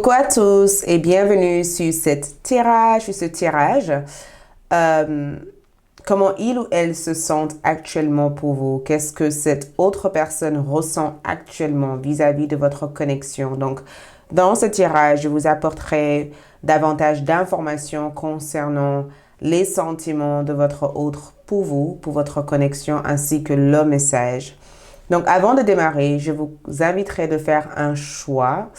Coucou à tous et bienvenue sur ce tirage. Comment il ou elle se sentent actuellement pour vous? Qu'est-ce que cette autre personne ressent actuellement vis-à-vis de votre connexion? Donc, dans ce tirage, je vous apporterai davantage d'informations concernant les sentiments de votre autre pour vous, pour votre connexion, ainsi que le message. Donc, avant de démarrer, je vous inviterai de faire un choix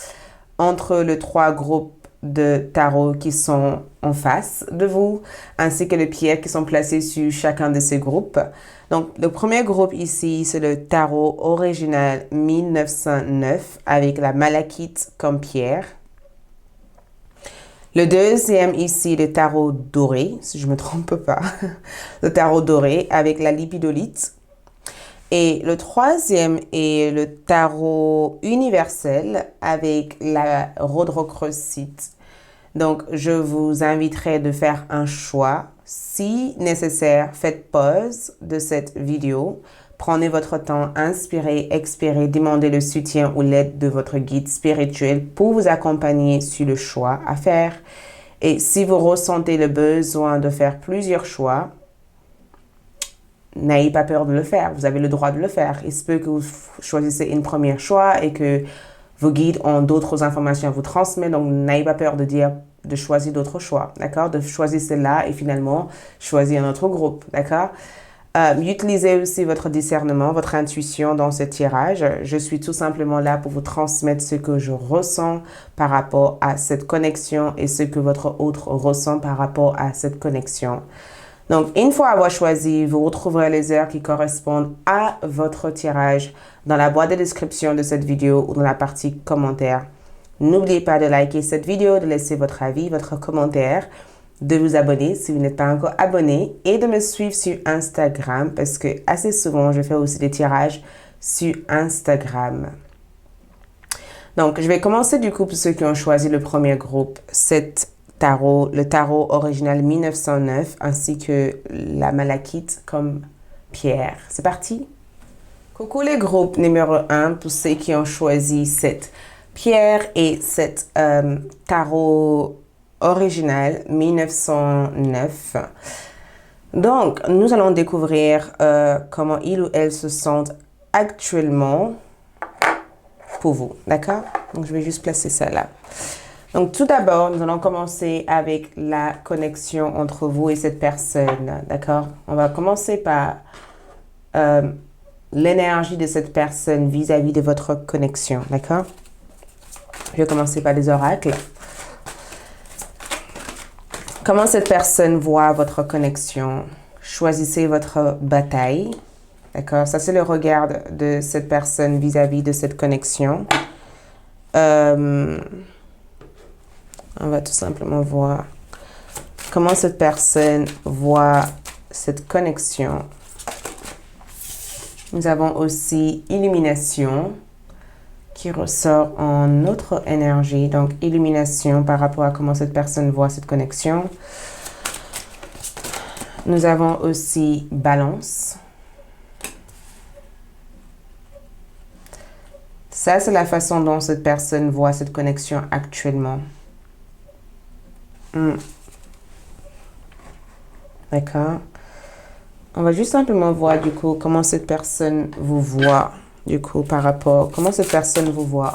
entre les trois groupes de tarot qui sont en face de vous, ainsi que les pierres qui sont placées sur chacun de ces groupes. Donc, le premier groupe ici, c'est le tarot original 1909 avec la malachite comme pierre. Le deuxième ici, le tarot doré, si je ne me trompe pas, le tarot doré avec la lipidolite. Et le troisième est le tarot universel avec la rhodochrosite. Donc, je vous inviterai de faire un choix. Si nécessaire, faites pause de cette vidéo. Prenez votre temps, inspirez, expirez, demandez le soutien ou l'aide de votre guide spirituel pour vous accompagner sur le choix à faire. Et si vous ressentez le besoin de faire plusieurs choix, n'ayez pas peur de le faire. Vous avez le droit de le faire. Il se peut que vous choisissez un premier choix et que vos guides ont d'autres informations à vous transmettre. Donc, n'ayez pas peur de choisir d'autres choix. D'accord? De choisir celle-là et finalement choisir un autre groupe. D'accord? Utilisez aussi votre discernement, votre intuition dans ce tirage. Je suis tout simplement là pour vous transmettre ce que je ressens par rapport à cette connexion et ce que votre autre ressent par rapport à cette connexion. Donc, une fois avoir choisi, vous retrouverez les heures qui correspondent à votre tirage dans la boîte de description de cette vidéo ou dans la partie commentaires. N'oubliez pas de liker cette vidéo, de laisser votre avis, votre commentaire, de vous abonner si vous n'êtes pas encore abonné et de me suivre sur Instagram parce que assez souvent, je fais aussi des tirages sur Instagram. Donc, je vais commencer du coup pour ceux qui ont choisi le premier groupe, le tarot original 1909 ainsi que la malachite comme pierre. C'est parti? Coucou les groupes numéro 1 pour ceux qui ont choisi cette pierre et cette tarot original 1909. Donc, nous allons découvrir comment il ou elle se sentent actuellement pour vous. D'accord? Donc, je vais juste placer ça là. Donc, tout d'abord, nous allons commencer avec la connexion entre vous et cette personne, d'accord? On va commencer par l'énergie de cette personne vis-à-vis de votre connexion, d'accord? Je vais commencer par les oracles. Comment cette personne voit votre connexion? Choisissez votre bataille, d'accord? Ça, c'est le regard de cette personne vis-à-vis de cette connexion. On va tout simplement voir comment cette personne voit cette connexion. Nous avons aussi illumination qui ressort en notre énergie. Donc, illumination par rapport à comment cette personne voit cette connexion. Nous avons aussi balance. Ça, c'est la façon dont cette personne voit cette connexion actuellement. D'accord. On va juste simplement voir du coup comment cette personne vous voit. Du coup, par rapport, comment cette personne vous voit.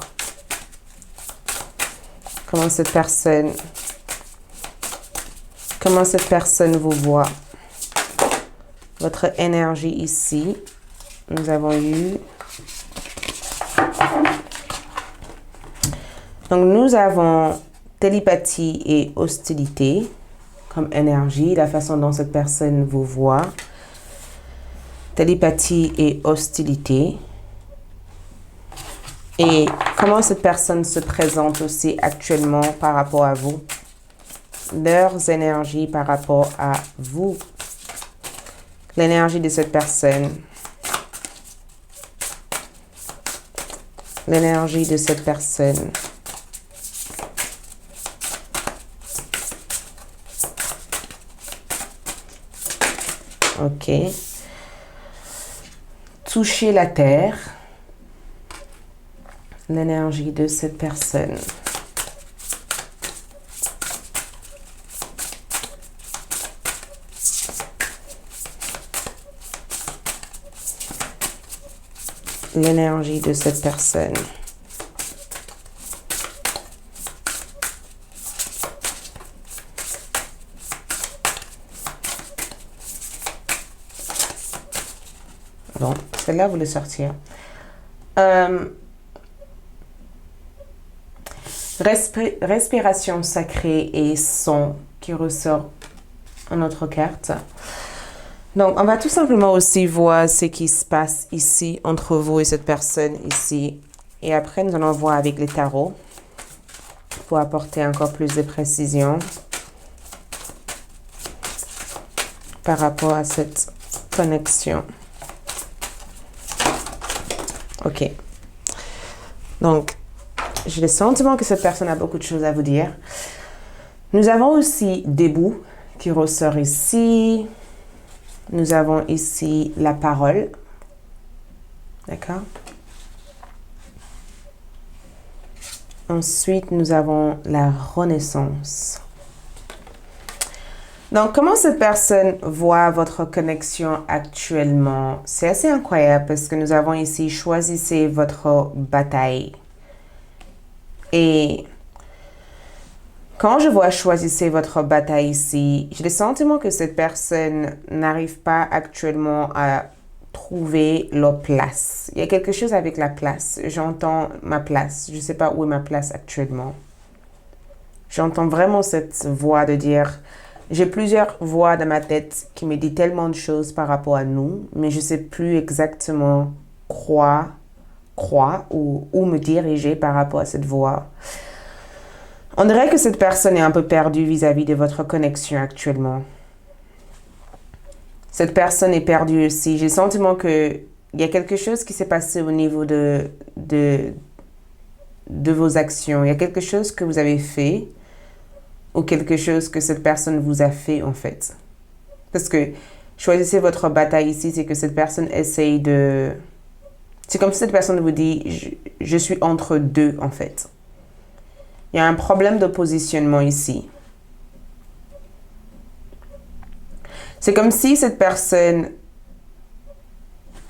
Comment cette personne vous voit. Votre énergie ici. Nous avons eu. Donc, nous avons télépathie et hostilité comme énergie, la façon dont cette personne vous voit. Télépathie et hostilité. Et comment cette personne se présente aussi actuellement par rapport à vous. Leurs énergies par rapport à vous. L'énergie de cette personne. L'énergie de cette personne. Ok. Toucher la terre. L'énergie de cette personne. l'énergie de cette personne. Bon, celle-là, vous le sortir. Respiration sacrée et son qui ressort en notre carte. Donc, on va tout simplement aussi voir ce qui se passe ici entre vous et cette personne ici. Et après, nous allons voir avec les tarots pour apporter encore plus de précision par rapport à cette connexion. Ok. Donc, j'ai le sentiment que cette personne a beaucoup de choses à vous dire. Nous avons aussi debout qui ressort ici. Nous avons ici la parole. D'accord? Ensuite, nous avons la renaissance. Donc, comment cette personne voit votre connexion actuellement? C'est assez incroyable parce que nous avons ici choisissez votre bataille. Et quand je vois choisissez votre bataille ici, j'ai le sentiment que cette personne n'arrive pas actuellement à trouver leur place. Il y a quelque chose avec la place. J'entends ma place. Je ne sais pas où est ma place actuellement. J'entends vraiment cette voix de dire... J'ai plusieurs voix dans ma tête qui me disent tellement de choses par rapport à nous, mais je ne sais plus exactement quoi ou où me diriger par rapport à cette voix. On dirait que cette personne est un peu perdue vis-à-vis de votre connexion actuellement. Cette personne est perdue aussi. J'ai le sentiment qu'il y a quelque chose qui s'est passé au niveau de vos actions. Il y a quelque chose que vous avez fait ou quelque chose que cette personne vous a fait en fait. Parce que choisissez votre bataille ici, c'est que cette personne essaye de... C'est comme si cette personne vous dit, je suis entre deux en fait. Il y a un problème de positionnement ici. C'est comme si cette personne...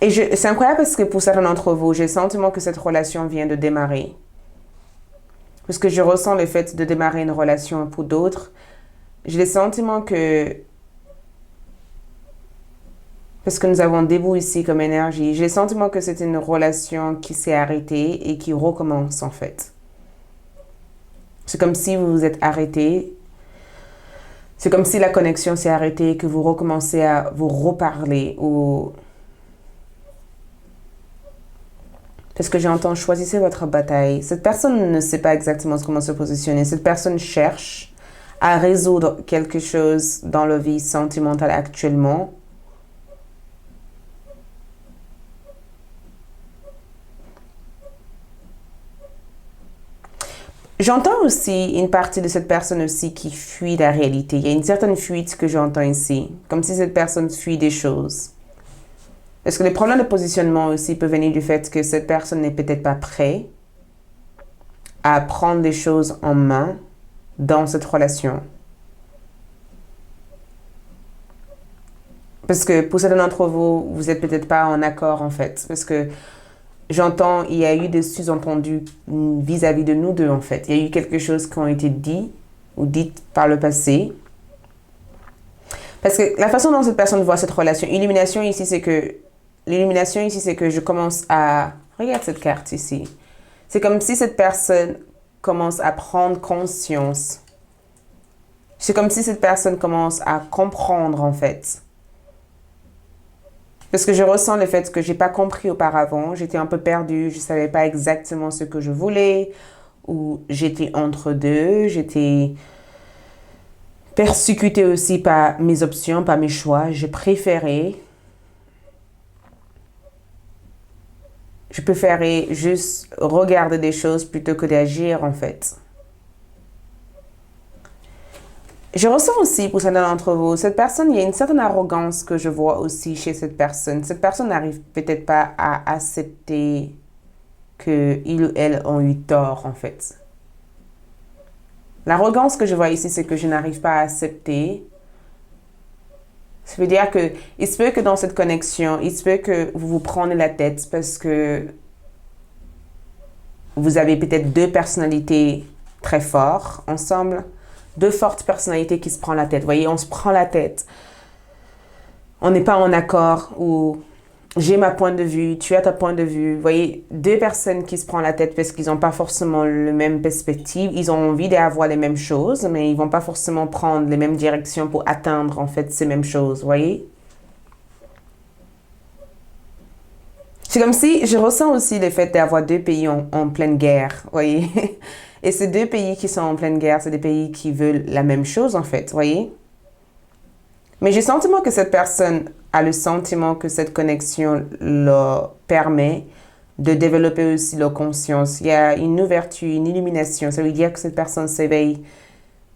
Et c'est incroyable parce que pour certains d'entre vous, j'ai le sentiment que cette relation vient de démarrer. Parce que je ressens le fait de démarrer une relation pour d'autres. J'ai le sentiment que... Parce que nous avons debout ici comme énergie. J'ai le sentiment que c'est une relation qui s'est arrêtée et qui recommence en fait. C'est comme si vous vous êtes arrêté. C'est comme si la connexion s'est arrêtée et que vous recommencez à vous reparler ou... Parce que j'entends, choisissez votre bataille. Cette personne ne sait pas exactement comment se positionner. Cette personne cherche à résoudre quelque chose dans la vie sentimentale actuellement. J'entends aussi une partie de cette personne aussi qui fuit la réalité. Il y a une certaine fuite que j'entends ici. Comme si cette personne fuit des choses. Est-ce que les problèmes de positionnement aussi peuvent venir du fait que cette personne n'est peut-être pas prête à prendre les choses en main dans cette relation? Parce que pour certains d'entre vous, vous n'êtes peut-être pas en accord en fait. Parce que j'entends, il y a eu des sous-entendus vis-à-vis de nous deux en fait. Il y a eu quelque chose qui a été dit ou dites par le passé. Parce que la façon dont cette personne voit cette relation, l'illumination ici, c'est que je commence à... Regarde cette carte ici. C'est comme si cette personne commence à prendre conscience. C'est comme si cette personne commence à comprendre, en fait. Parce que je ressens le fait que je n'ai pas compris auparavant. J'étais un peu perdue. Je ne savais pas exactement ce que je voulais. Ou j'étais entre deux. J'étais persécutée aussi par mes options, par mes choix. Je préférais juste regarder des choses plutôt que d'agir, en fait. Je ressens aussi, pour certains d'entre vous, cette personne, il y a une certaine arrogance que je vois aussi chez cette personne. Cette personne n'arrive peut-être pas à accepter qu'ils ou elles ont eu tort, en fait. L'arrogance que je vois ici, c'est que je n'arrive pas à accepter. Ça veut dire que il se peut que dans cette connexion, il se peut que vous vous prenez la tête parce que vous avez peut-être deux personnalités très fortes ensemble, deux fortes personnalités qui se prennent la tête. Vous voyez, on se prend la tête. On n'est pas en accord ou j'ai ma point de vue, tu as ta point de vue. Vous voyez, deux personnes qui se prennent la tête parce qu'ils n'ont pas forcément la même perspective. Ils ont envie d'avoir les mêmes choses, mais ils vont pas forcément prendre les mêmes directions pour atteindre en fait ces mêmes choses. Vous voyez? C'est comme si je ressens aussi le fait d'avoir deux pays en pleine guerre, vous voyez. Et ces deux pays qui sont en pleine guerre, c'est des pays qui veulent la même chose en fait, vous voyez. Mais j'ai le sentiment que cette personne a le sentiment que cette connexion leur permet de développer aussi leur conscience. Il y a une ouverture, une illumination. Ça veut dire que cette personne s'éveille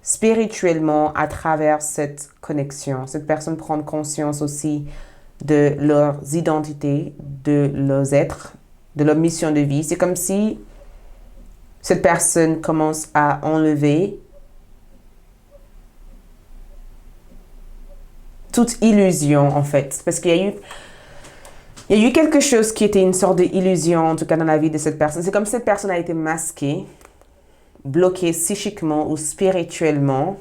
spirituellement à travers cette connexion. Cette personne prend conscience aussi de leurs identités, de leurs êtres, de leur mission de vie. C'est comme si cette personne commence à enlever toute illusion, en fait. Parce qu'il y a eu quelque chose qui était une sorte d'illusion, en tout cas dans la vie de cette personne. C'est comme si cette personne a été masquée, bloquée psychiquement ou spirituellement.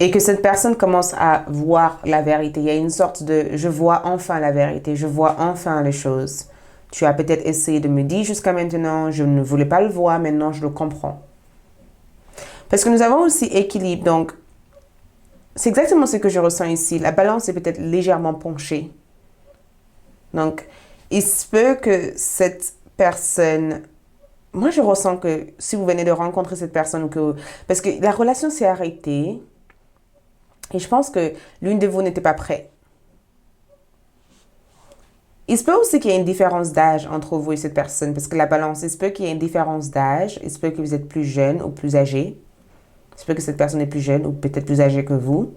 Et que cette personne commence à voir la vérité. Il y a une sorte de « je vois enfin la vérité, je vois enfin les choses ». Tu as peut-être essayé de me dire jusqu'à maintenant, je ne voulais pas le voir, maintenant je le comprends. Parce que nous avons aussi équilibre, donc c'est exactement ce que je ressens ici. La balance est peut-être légèrement penchée. Donc, il se peut que cette personne... Moi, je ressens que si vous venez de rencontrer cette personne, parce que la relation s'est arrêtée, et je pense que l'une de vous n'était pas prête. Il se peut aussi qu'il y ait une différence d'âge entre vous et cette personne, parce que la balance, il se peut qu'il y ait une différence d'âge, il se peut que vous êtes plus jeune ou plus âgé. Il se peut que cette personne est plus jeune ou peut-être plus âgée que vous.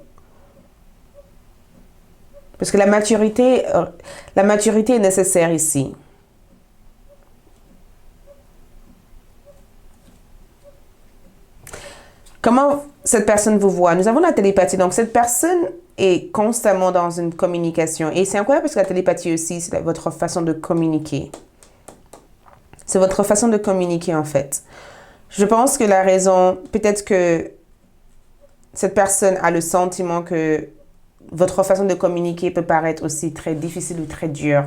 Parce que la maturité est nécessaire ici. Comment cette personne vous voit? Nous avons la télépathie. Donc, cette personne est constamment dans une communication. Et c'est incroyable parce que la télépathie aussi, c'est votre façon de communiquer. C'est votre façon de communiquer, en fait. Je pense que la raison, peut-être que cette personne a le sentiment que votre façon de communiquer peut paraître aussi très difficile ou très dure.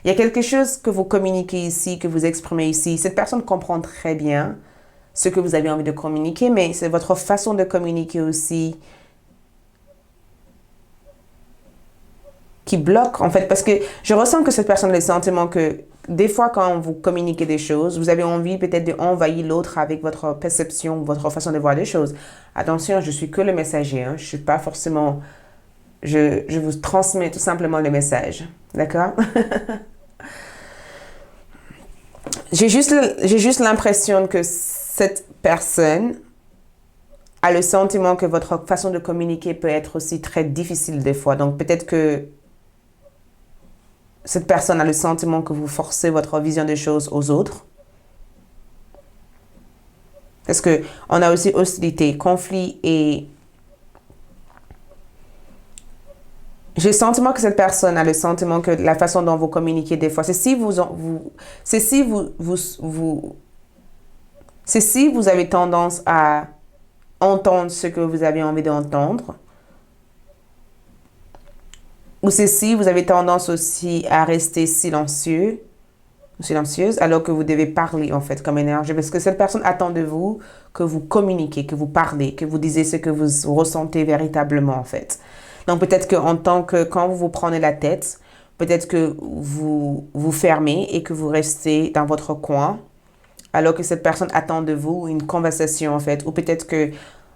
Il y a quelque chose que vous communiquez ici, que vous exprimez ici. Cette personne comprend très bien ce que vous avez envie de communiquer, mais c'est votre façon de communiquer aussi qui bloque, en fait, parce que je ressens que cette personne a le sentiment que des fois, quand vous communiquez des choses, vous avez envie peut-être d'envahir l'autre avec votre perception, votre façon de voir les choses. Attention, je suis que le messager, hein. Je suis pas forcément... Je vous transmets tout simplement le message, d'accord? J'ai juste l'impression que cette personne a le sentiment que votre façon de communiquer peut être aussi très difficile des fois. Donc peut-être que cette personne a le sentiment que vous forcez votre vision des choses aux autres. Parce que on a aussi hostilité, conflit et... J'ai le sentiment que cette personne a le sentiment que la façon dont vous communiquez des fois, c'est si vous avez tendance à entendre ce que vous avez envie d'entendre, ou c'est si vous avez tendance aussi à rester silencieux, silencieuse, alors que vous devez parler en fait comme énergie, parce que cette personne attend de vous que vous communiquez, que vous parlez, que vous disiez ce que vous ressentez véritablement en fait. Donc peut-être quand vous vous prenez la tête, peut-être que vous vous fermez et que vous restez dans votre coin, alors que cette personne attend de vous une conversation en fait, ou peut-être que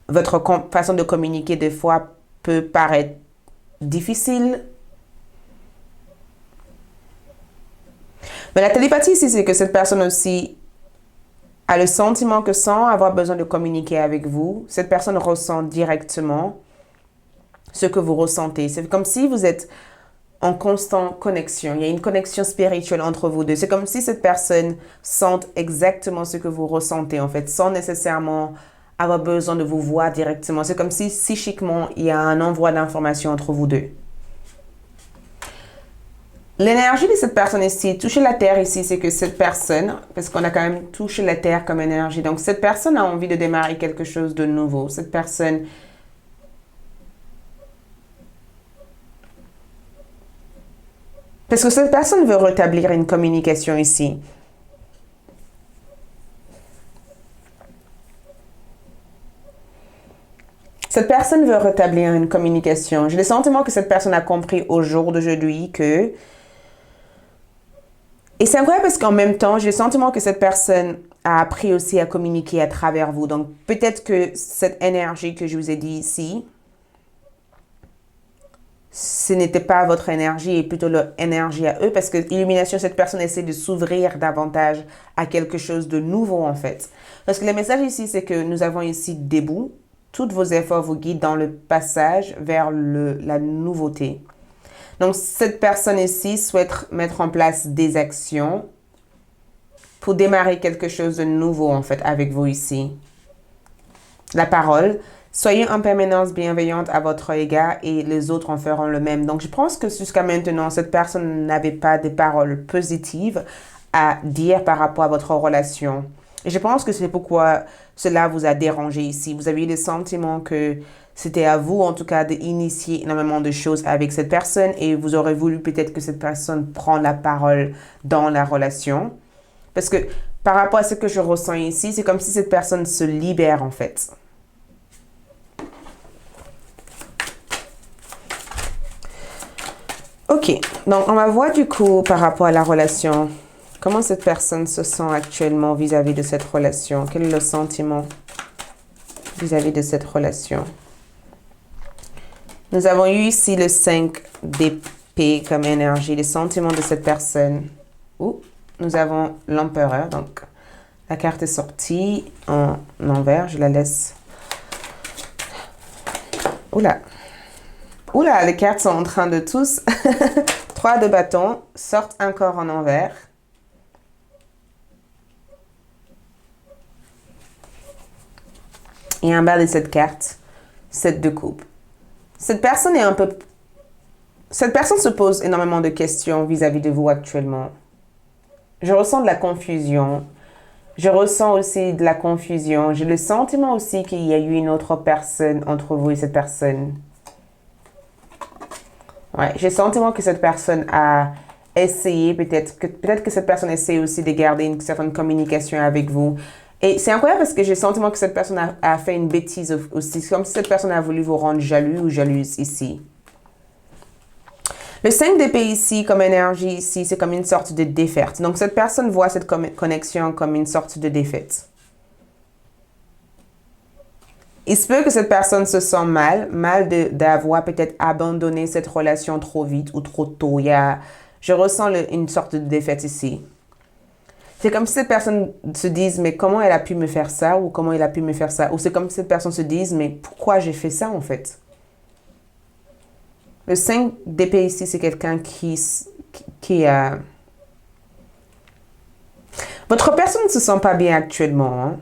votre façon de communiquer des fois peut paraître difficile. Mais la télépathie ici, c'est que cette personne aussi a le sentiment que sans avoir besoin de communiquer avec vous, cette personne ressent directement ce que vous ressentez. C'est comme si vous êtes en constante connexion. Il y a une connexion spirituelle entre vous deux. C'est comme si cette personne sente exactement ce que vous ressentez, en fait, sans nécessairement avoir besoin de vous voir directement. C'est comme si psychiquement, il y a un envoi d'informations entre vous deux. L'énergie de cette personne ici, toucher la terre ici, c'est que cette personne, parce qu'on a quand même touché la terre comme énergie, donc cette personne a envie de démarrer quelque chose de nouveau. Cette personne... Parce que cette personne veut rétablir une communication ici. Cette personne veut rétablir une communication. J'ai le sentiment que cette personne a compris au jour d'aujourd'hui que... Et c'est incroyable parce qu'en même temps, j'ai le sentiment que cette personne a appris aussi à communiquer à travers vous. Donc peut-être que cette énergie que je vous ai dit ici, ce n'était pas votre énergie et plutôt leur énergie à eux, parce que l'illumination, cette personne essaie de s'ouvrir davantage à quelque chose de nouveau en fait. Parce que le message ici, c'est que nous avons ici debout, tous vos efforts vous guident dans le passage vers la nouveauté. Donc cette personne ici souhaite mettre en place des actions pour démarrer quelque chose de nouveau en fait avec vous ici. La parole. Soyez en permanence bienveillante à votre égard et les autres en feront le même. Donc, je pense que jusqu'à maintenant, cette personne n'avait pas de paroles positives à dire par rapport à votre relation. Et je pense que c'est pourquoi cela vous a dérangé ici. Vous avez eu le sentiment que c'était à vous, en tout cas, d'initier énormément de choses avec cette personne et vous aurez voulu peut-être que cette personne prenne la parole dans la relation. Parce que par rapport à ce que je ressens ici, c'est comme si cette personne se libère en fait. Ok, donc on va voir du coup par rapport à la relation, comment cette personne se sent actuellement vis-à-vis de cette relation. Quel est le sentiment vis-à-vis de cette relation? Nous avons eu ici le 5 d'épée comme énergie, les sentiments de cette personne. Ouh, nous avons l'empereur, donc la carte est sortie en envers, je la laisse. Oula. Oula, les cartes sont en train de tous. 3 de bâton sortent encore en envers. Et en bas de cette carte, 7 de coupe. Cette personne est un peu... Cette personne se pose énormément de questions vis-à-vis de vous actuellement. Je ressens de la confusion. Je ressens aussi de la confusion. J'ai le sentiment aussi qu'il y a eu une autre personne entre vous et cette personne. Ouais, j'ai le sentiment que cette personne a essayé, peut-être que cette personne essaie aussi de garder une certaine communication avec vous. Et c'est incroyable parce que j'ai le sentiment que cette personne a fait une bêtise aussi. C'est comme si cette personne a voulu vous rendre jaloux ou jalouse ici. Le 5 d'épée ici, comme énergie ici, c'est comme une sorte de défaite. Donc cette personne voit cette connexion comme une sorte de défaite. Il se peut que cette personne se sent mal d'avoir peut-être abandonné cette relation trop vite ou trop tôt. Je ressens une sorte de défaite ici. C'est comme si cette personne se dise, mais comment elle a pu me faire ça ou comment il a pu me faire ça. Ou c'est comme si cette personne se dise, mais pourquoi j'ai fait ça en fait. Le 5 d'épée ici, c'est quelqu'un qui a... Votre personne ne se sent pas bien actuellement, hein?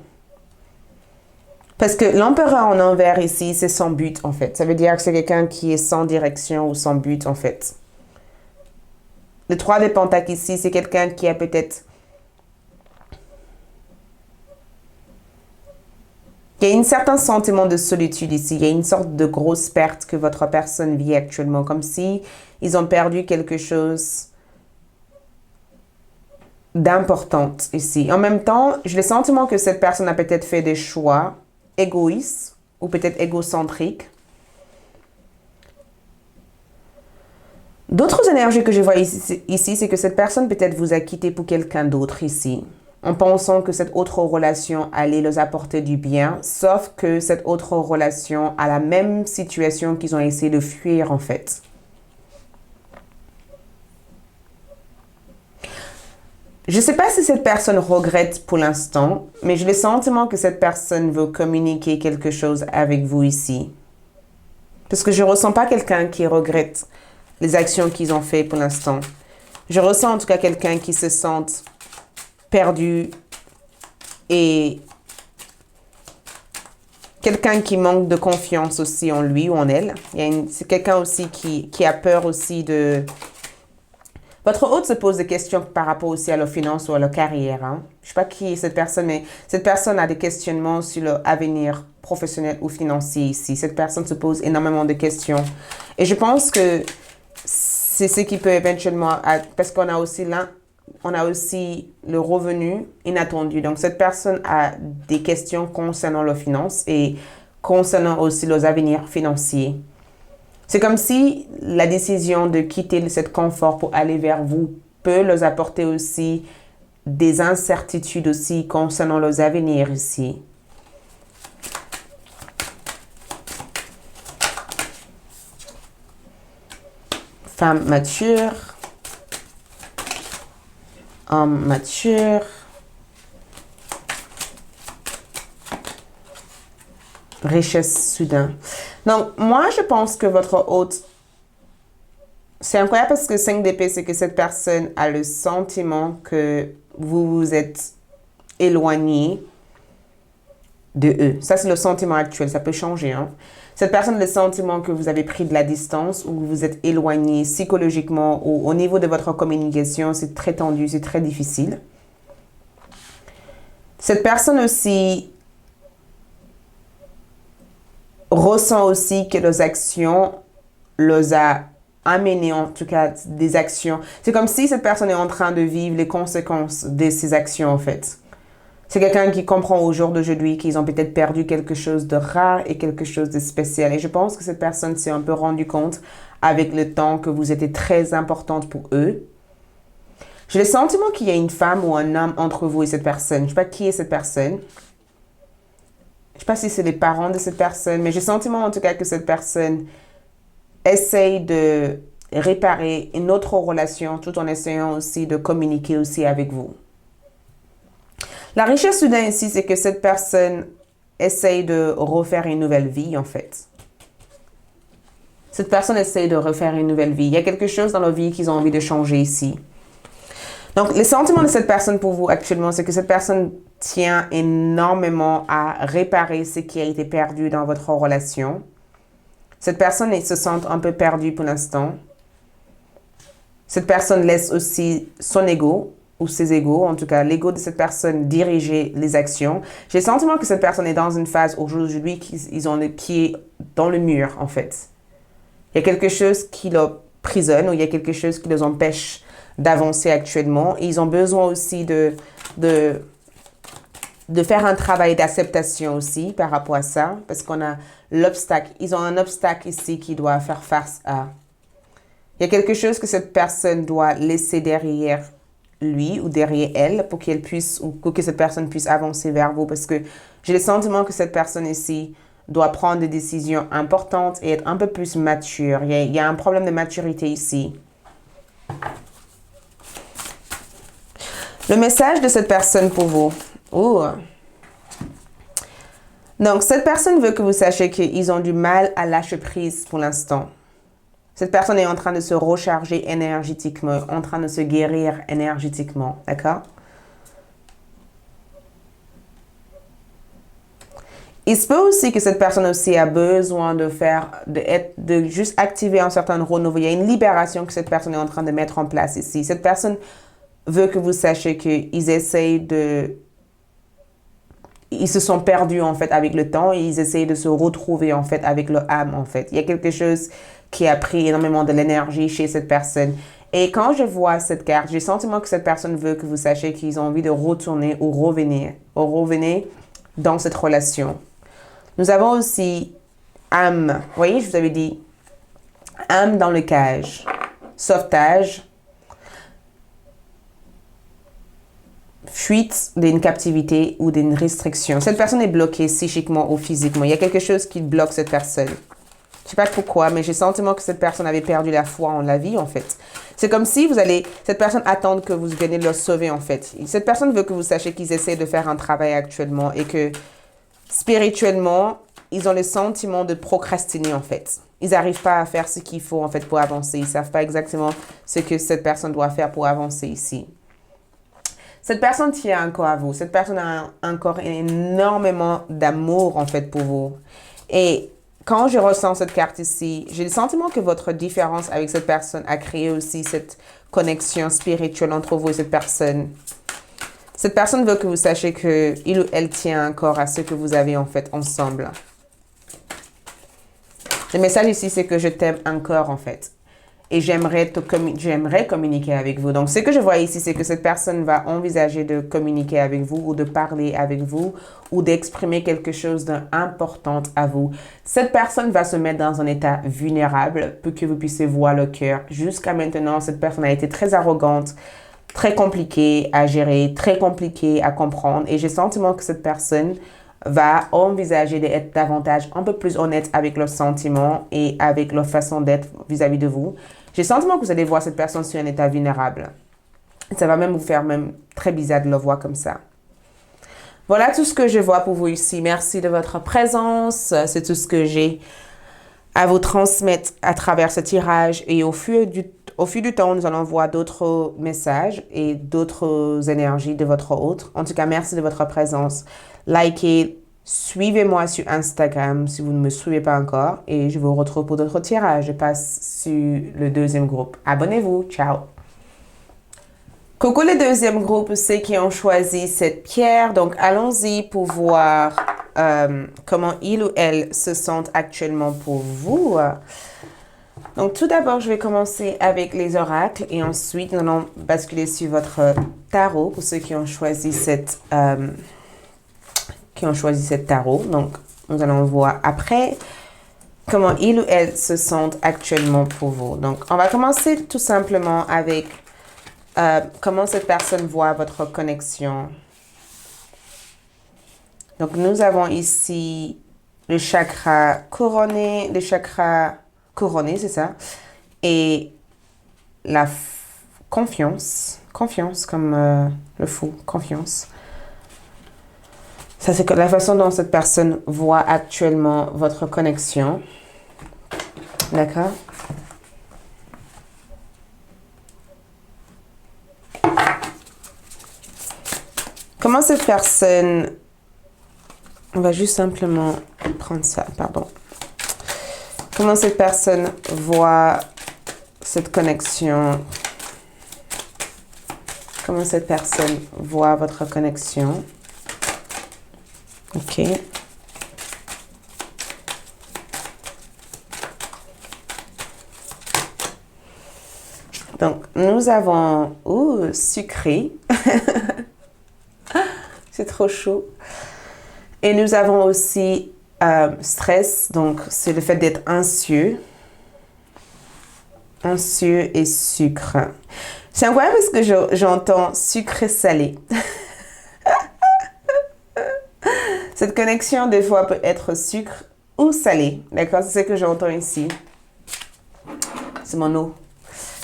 Parce que l'empereur en envers ici, c'est sans but en fait. Ça veut dire que c'est quelqu'un qui est sans direction ou sans but en fait. Le 3 de Pentacle ici, c'est quelqu'un qui a peut-être... Il y a un certain sentiment de solitude ici. Il y a une sorte de grosse perte que votre personne vit actuellement. Comme si ils ont perdu quelque chose d'important ici. En même temps, j'ai le sentiment que cette personne a peut-être fait des choix égoïste ou peut-être égocentrique. D'autres énergies que je vois ici, c'est que cette personne peut-être vous a quitté pour quelqu'un d'autre ici, en pensant que cette autre relation allait leur apporter du bien, sauf que cette autre relation a la même situation qu'ils ont essayé de fuir en fait. Je ne sais pas si cette personne regrette pour l'instant, mais j'ai le sentiment que cette personne veut communiquer quelque chose avec vous ici. Parce que je ne ressens pas quelqu'un qui regrette les actions qu'ils ont faites pour l'instant. Je ressens en tout cas quelqu'un qui se sente perdu et quelqu'un qui manque de confiance aussi en lui ou en elle. C'est quelqu'un aussi qui a peur aussi de... Votre hôte se pose des questions par rapport aussi à leur finance ou à leur carrière. Hein. Je ne sais pas qui est cette personne, mais cette personne a des questionnements sur leur avenir professionnel ou financier ici. Cette personne se pose énormément de questions. Et je pense que c'est ce qui peut éventuellement... Parce qu'on a aussi on a aussi le revenu inattendu. Donc, cette personne a des questions concernant leurs finances et concernant aussi leurs avenirs financiers. C'est comme si la décision de quitter cet confort pour aller vers vous peut leur apporter aussi des incertitudes aussi concernant leurs avenirs ici. Femme mature, homme mature, richesse soudain. Donc, moi, je pense que votre hôte, c'est incroyable parce que 5 d'épée, c'est que cette personne a le sentiment que vous vous êtes éloigné de eux. Ça, c'est le sentiment actuel. Ça peut changer. Hein? Cette personne a le sentiment que vous avez pris de la distance ou que vous êtes éloigné psychologiquement ou au niveau de votre communication. C'est très tendu, c'est très difficile. Cette personne aussi ressent aussi que leurs actions les a amenés, en tout cas, des actions. C'est comme si cette personne est en train de vivre les conséquences de ses actions, en fait. C'est quelqu'un qui comprend au jour d'aujourd'hui qu'ils ont peut-être perdu quelque chose de rare et quelque chose de spécial. Et je pense que cette personne s'est un peu rendu compte avec le temps que vous étiez très importante pour eux. J'ai le sentiment qu'il y a une femme ou un homme entre vous et cette personne. Je ne sais pas qui est cette personne. Je ne sais pas si c'est les parents de cette personne, mais j'ai le sentiment en tout cas que cette personne essaye de réparer une autre relation tout en essayant aussi de communiquer aussi avec vous. La richesse soudaine ici, c'est que cette personne essaye de refaire une nouvelle vie en fait. Cette personne essaye de refaire une nouvelle vie. Il y a quelque chose dans leur vie qu'ils ont envie de changer ici. Donc, le sentiment de cette personne pour vous actuellement, c'est que cette personne tient énormément à réparer ce qui a été perdu dans votre relation. Cette personne se sent un peu perdue pour l'instant. Cette personne laisse aussi son ego, ou ses égos, en tout cas l'ego de cette personne diriger les actions. J'ai le sentiment que cette personne est dans une phase aujourd'hui qu'ils ont le pied dans le mur, en fait. Il y a quelque chose qui leur prisonne ou il y a quelque chose qui les empêche d'avancer actuellement. Et ils ont besoin aussi de faire un travail d'acceptation aussi par rapport à ça, parce qu'on a l'obstacle. Ils ont un obstacle ici qu'ils doivent faire face à. Il y a quelque chose que cette personne doit laisser derrière lui ou derrière elle pour qu'elle puisse, ou pour que cette personne puisse avancer vers vous, parce que j'ai le sentiment que cette personne ici doit prendre des décisions importantes et être un peu plus mature. Il y a un problème de maturité ici. Le message de cette personne pour vous. Ouh. Donc, cette personne veut que vous sachiez qu'ils ont du mal à lâcher prise pour l'instant. Cette personne est en train de se recharger énergétiquement, en train de se guérir énergétiquement, d'accord? Il se peut aussi que cette personne aussi a besoin de juste activer un certain renouveau. Il y a une libération que cette personne est en train de mettre en place ici. Cette personne veut que vous sachiez qu'ils essayent ils se sont perdus en fait avec le temps et ils essayent de se retrouver en fait avec leur âme en fait. Il y a quelque chose qui a pris énormément de l'énergie chez cette personne. Et quand je vois cette carte, j'ai le sentiment que cette personne veut que vous sachiez qu'ils ont envie de retourner ou revenir dans cette relation. Nous avons aussi âme. Vous voyez, je vous avais dit âme dans le cage, sauvetage, fuite d'une captivité ou d'une restriction. Cette personne est bloquée psychiquement ou physiquement. Il y a quelque chose qui bloque cette personne. Je ne sais pas pourquoi, mais j'ai le sentiment que cette personne avait perdu la foi en la vie, en fait. C'est comme si cette personne attend que vous veniez de le sauver, en fait. Cette personne veut que vous sachiez qu'ils essaient de faire un travail actuellement et que spirituellement, ils ont le sentiment de procrastiner, en fait. Ils n'arrivent pas à faire ce qu'il faut, en fait, pour avancer. Ils ne savent pas exactement ce que cette personne doit faire pour avancer ici. Cette personne tient encore à vous. Cette personne a encore énormément d'amour, en fait, pour vous. Et quand je ressens cette carte ici, j'ai le sentiment que votre différence avec cette personne a créé aussi cette connexion spirituelle entre vous et cette personne. Cette personne veut que vous sachiez qu'il ou elle tient encore à ce que vous avez en fait ensemble. Le message ici, c'est que je t'aime encore en fait. Et j'aimerais communiquer avec vous. Donc, ce que je vois ici, c'est que cette personne va envisager de communiquer avec vous ou de parler avec vous ou d'exprimer quelque chose d'important à vous. Cette personne va se mettre dans un état vulnérable pour que vous puissiez voir le cœur. Jusqu'à maintenant, cette personne a été très arrogante, très compliquée à gérer, très compliquée à comprendre. Et j'ai le sentiment que cette personne va envisager d'être davantage un peu plus honnête avec leurs sentiments et avec leur façon d'être vis-à-vis de vous. J'ai le sentiment que vous allez voir cette personne sur un état vulnérable. Ça va même vous faire même très bizarre de le voir comme ça. Voilà tout ce que je vois pour vous ici. Merci de votre présence. C'est tout ce que j'ai à vous transmettre à travers ce tirage. Et au fil du temps, nous allons voir d'autres messages et d'autres énergies de votre hôte. En tout cas, merci de votre présence. Likez, suivez-moi sur Instagram si vous ne me suivez pas encore. Et je vous retrouve pour d'autres tirages. Je passe sur le deuxième groupe. Abonnez-vous. Ciao. Coucou le deuxième groupe, ceux qui ont choisi cette pierre. Donc, allons-y pour voir comment il ou elle se sentent actuellement pour vous. Donc, tout d'abord, je vais commencer avec les oracles et ensuite, nous allons basculer sur votre tarot pour ceux qui ont choisi cette tarot. Donc, nous allons voir après comment il ou elle se sentent actuellement pour vous. Donc, on va commencer tout simplement avec comment cette personne voit votre connexion. Donc, nous avons ici le chakra couronné, c'est ça, et la confiance comme le fou, confiance. Ça, c'est la façon dont cette personne voit actuellement votre connexion. D'accord? Comment cette personne... On va juste simplement prendre ça, pardon. Comment cette personne voit cette connexion? Comment cette personne voit votre connexion? Ok. Donc, nous avons... sucré. C'est trop chaud. Et nous avons aussi stress. Donc, c'est le fait d'être anxieux. Anxieux et sucre. C'est incroyable parce que j'entends sucre salé. Cette connexion, des fois, peut être sucre ou salé. D'accord? C'est ce que j'entends ici. C'est mon eau.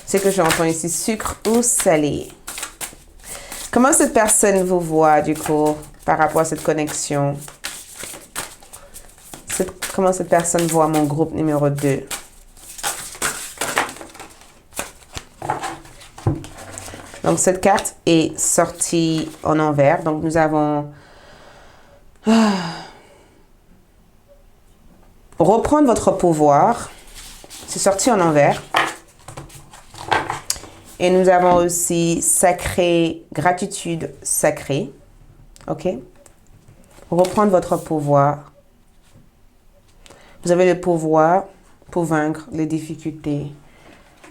C'est ce que j'entends ici, sucre ou salé. Comment cette personne vous voit, du coup, par rapport à cette connexion? Comment cette personne voit mon groupe numéro 2? Donc, cette carte est sortie en envers. Donc, nous avons... reprendre votre pouvoir. C'est sorti en envers. Et nous avons aussi sacré, gratitude sacrée. OK? Reprendre votre pouvoir. Vous avez le pouvoir pour vaincre les difficultés.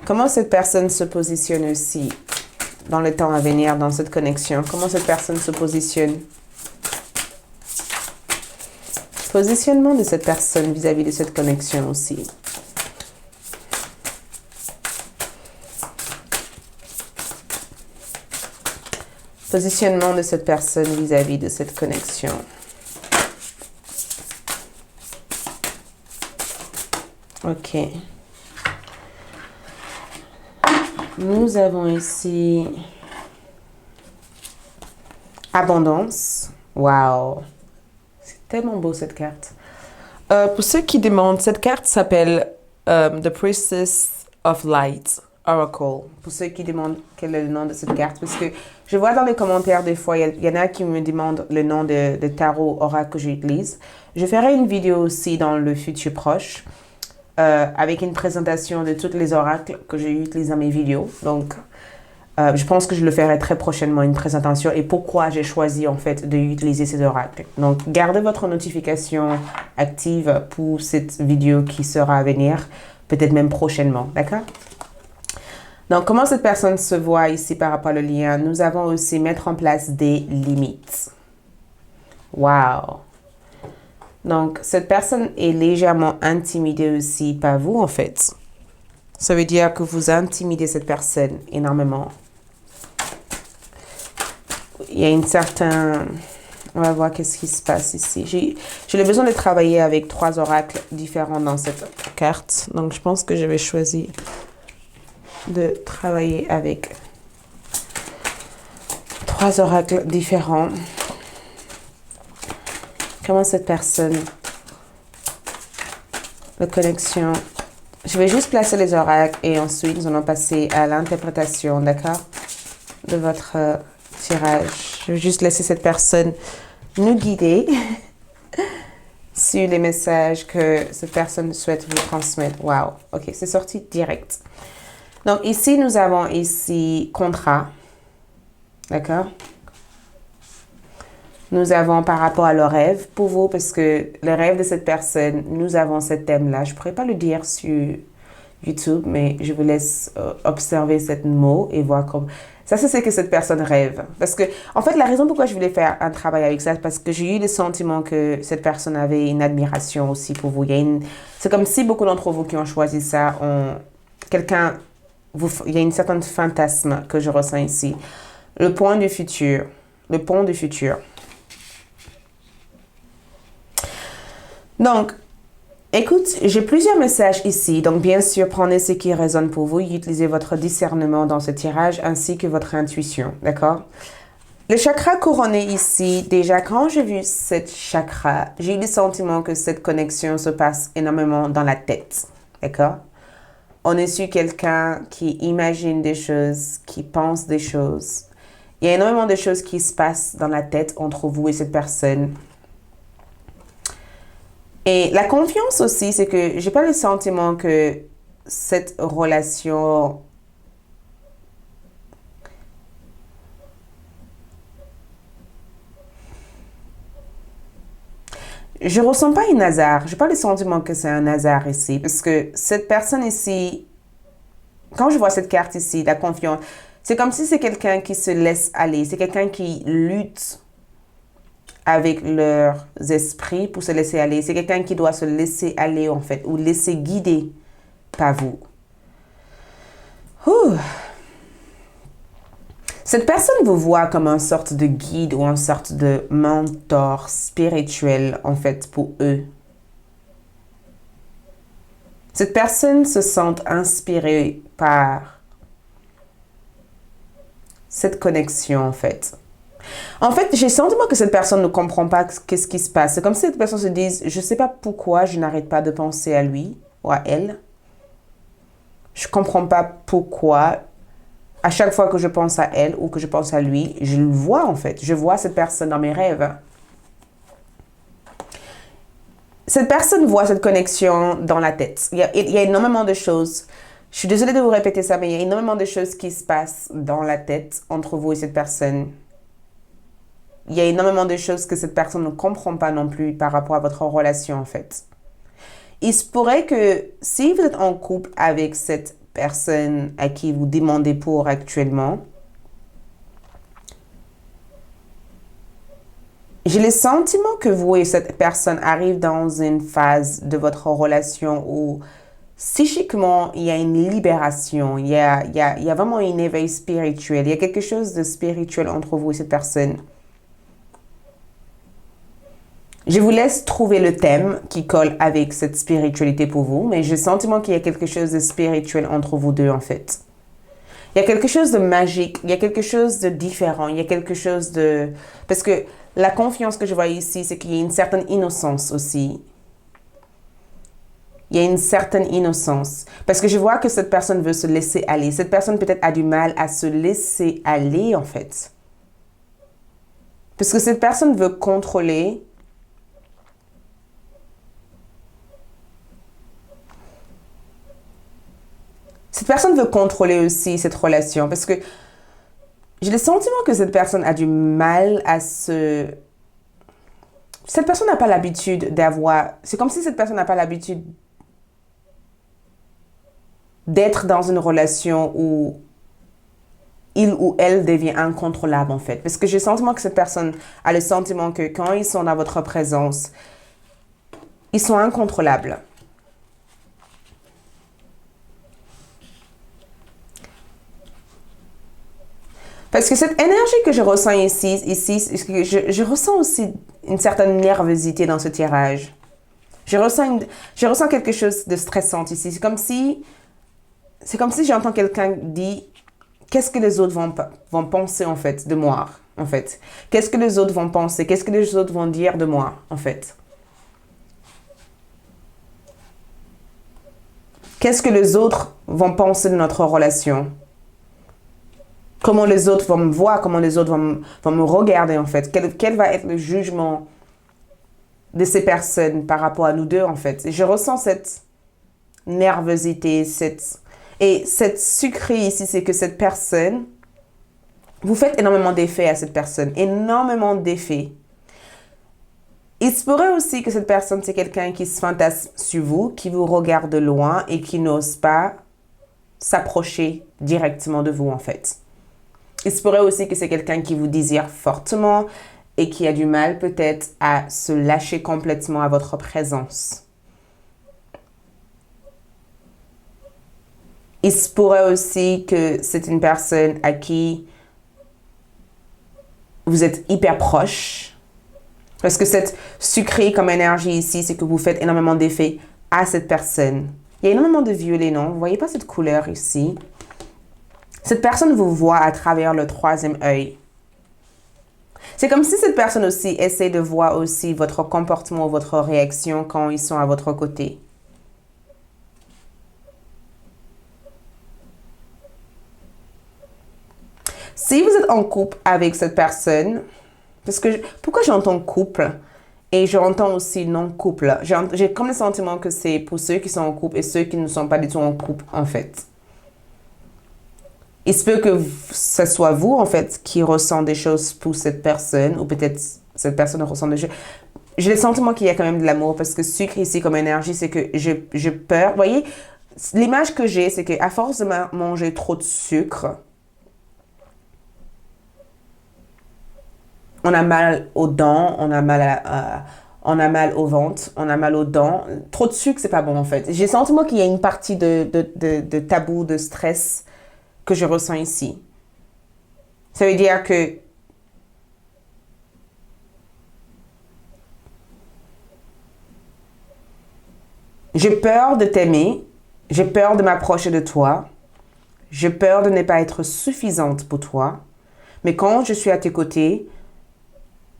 Comment cette personne se positionne aussi dans le temps à venir, dans cette connexion? Comment cette personne se positionne? Positionnement de cette personne vis-à-vis de cette connexion aussi. Positionnement de cette personne vis-à-vis de cette connexion. Ok. Nous avons ici abondance. Wow. C'est tellement beau cette carte. Pour ceux qui demandent, cette carte s'appelle The Priestess of Light Oracle. Pour ceux qui demandent quel est le nom de cette carte, parce que Je vois dans les commentaires des fois, il y en a qui me demandent le nom de tarot oracle que j'utilise. Je ferai une vidéo aussi dans le futur proche avec une présentation de tous les oracles que j'ai utilisés dans mes vidéos. Donc, je pense que je le ferai très prochainement, une présentation et pourquoi j'ai choisi en fait d'utiliser ces oracles. Donc, gardez votre notification active pour cette vidéo qui sera à venir, peut-être même prochainement, d'accord? Donc, comment cette personne se voit ici par rapport au lien? Nous avons aussi mettre en place des limites. Wow! Donc, cette personne est légèrement intimidée aussi par vous, en fait. Ça veut dire que vous intimidez cette personne énormément. Il y a une certaine... On va voir qu'est-ce qui se passe ici. J'ai le besoin de travailler avec 3 oracles différents dans cette carte. Donc, je pense que je vais choisir de travailler avec 3 oracles différents. Comment cette personne, la connexion. Je vais juste placer les oracles et ensuite nous allons passer à l'interprétation, d'accord, de votre tirage. Je vais juste laisser cette personne nous guider sur les messages que cette personne souhaite vous transmettre. Wow, ok, c'est sorti direct. Donc ici, nous avons ici contrat, d'accord? Nous avons par rapport à le rêve pour vous, parce que le rêve de cette personne, nous avons ce thème-là. Je ne pourrais pas le dire sur YouTube, mais je vous laisse observer ce mot et voir comment... Ça, c'est ce que cette personne rêve. Parce que, en fait, la raison pourquoi je voulais faire un travail avec ça, c'est parce que j'ai eu le sentiment que cette personne avait une admiration aussi pour vous. C'est comme si beaucoup d'entre vous qui ont choisi ça ont... Il y a une certaine fantasme que je ressens ici. Le point du futur. Le pont du futur. Donc, écoute, j'ai plusieurs messages ici. Donc, bien sûr, prenez ce qui résonne pour vous. Utilisez votre discernement dans ce tirage ainsi que votre intuition. D'accord? Le chakra couronné ici, déjà, quand j'ai vu cette chakra, j'ai eu le sentiment que cette connexion se passe énormément dans la tête. D'accord? On est sur quelqu'un qui imagine des choses, qui pense des choses. Il y a énormément de choses qui se passent dans la tête entre vous et cette personne. Et la confiance aussi, c'est que j'ai pas le sentiment que cette relation... Je ressens pas un hasard. J'ai pas le sentiment que c'est un hasard ici. Parce que cette personne ici, quand je vois cette carte ici, la confiance, c'est comme si c'est quelqu'un qui se laisse aller. C'est quelqu'un qui lutte avec leurs esprits pour se laisser aller. C'est quelqu'un qui doit se laisser aller, en fait, ou laisser guider par vous. Ouh. Cette personne vous voit comme une sorte de guide ou une sorte de mentor spirituel, en fait, pour eux. Cette personne se sent inspirée par cette connexion, en fait. En fait, j'ai le sentiment que cette personne ne comprend pas qu'est-ce qui se passe. C'est comme si cette personne se dise, je ne sais pas pourquoi je n'arrête pas de penser à lui ou à elle. Je ne comprends pas pourquoi. À chaque fois que je pense à elle ou que je pense à lui, je le vois en fait. Je vois cette personne dans mes rêves. Cette personne voit cette connexion dans la tête. Il y a énormément de choses. Je suis désolée de vous répéter ça, mais il y a énormément de choses qui se passent dans la tête entre vous et cette personne. Il y a énormément de choses que cette personne ne comprend pas non plus par rapport à votre relation en fait. Il se pourrait que si vous êtes en couple avec cette personne à qui vous demandez pour actuellement, j'ai le sentiment que vous et cette personne arrivent dans une phase de votre relation où psychiquement, il y a une libération, il y a vraiment un éveil spirituel, il y a quelque chose de spirituel entre vous et cette personne. Je vous laisse trouver le thème qui colle avec cette spiritualité pour vous, mais j'ai le sentiment qu'il y a quelque chose de spirituel entre vous deux en fait. Il y a quelque chose de magique, il y a quelque chose de différent, il y a quelque chose de... Parce que la confiance que je vois ici, c'est qu'il y a une certaine innocence aussi. Il y a une certaine innocence. Parce que je vois que cette personne veut se laisser aller. Cette personne peut-être a du mal à se laisser aller en fait. Parce que cette personne veut contrôler. Cette personne veut contrôler aussi cette relation parce que j'ai le sentiment que cette personne a du mal à se... Cette personne n'a pas l'habitude d'avoir... C'est comme si cette personne n'a pas l'habitude d'être dans une relation où il ou elle devient incontrôlable en fait. Parce que j'ai le sentiment que cette personne a le sentiment que quand ils sont dans votre présence, ils sont incontrôlables. Parce que cette énergie que je ressens ici je ressens aussi une certaine nervosité dans ce tirage. Je ressens quelque chose de stressant ici. C'est comme si j'entends quelqu'un dire qu'est-ce que les autres vont penser en fait de moi, en fait. Qu'est-ce que les autres vont penser? Qu'est-ce que les autres vont dire de moi, en fait? Qu'est-ce que les autres vont penser de notre relation? Comment les autres vont me voir, comment les autres vont me regarder en fait. Quel va être le jugement de ces personnes par rapport à nous deux en fait. Et je ressens cette nervosité, et cette sucrerie ici, c'est que cette personne, vous faites énormément d'effets à cette personne, énormément d'effets. Il se pourrait aussi que cette personne, c'est quelqu'un qui se fantasme sur vous, qui vous regarde de loin et qui n'ose pas s'approcher directement de vous en fait. Il se pourrait aussi que c'est quelqu'un qui vous désire fortement et qui a du mal peut-être à se lâcher complètement à votre présence. Il se pourrait aussi que c'est une personne à qui vous êtes hyper proche. Parce que cette sucrée comme énergie ici, c'est que vous faites énormément d'effets à cette personne. Il y a énormément de violet, non? Vous ne voyez pas cette couleur ici? Cette personne vous voit à travers le troisième œil. C'est comme si cette personne aussi essaie de voir aussi votre comportement ou votre réaction quand ils sont à votre côté. Si vous êtes en couple avec cette personne, parce que pourquoi j'entends couple et j'entends aussi non-couple? J'ai comme le sentiment que c'est pour ceux qui sont en couple et ceux qui ne sont pas du tout en couple en fait. Il se peut que ce soit vous, en fait, qui ressent des choses pour cette personne, ou peut-être cette personne ressent des choses. J'ai le sentiment qu'il y a quand même de l'amour, parce que sucre ici comme énergie, c'est que j'ai peur. Vous voyez, l'image que j'ai, c'est qu'à force de manger trop de sucre, on a mal aux dents, on a mal au ventre, on a mal aux dents. Trop de sucre, c'est pas bon, en fait. J'ai le sentiment qu'il y a une partie de tabou, de stress que je ressens ici. Ça veut dire que j'ai peur de t'aimer, j'ai peur de m'approcher de toi, j'ai peur de ne pas être suffisante pour toi, mais quand je suis à tes côtés,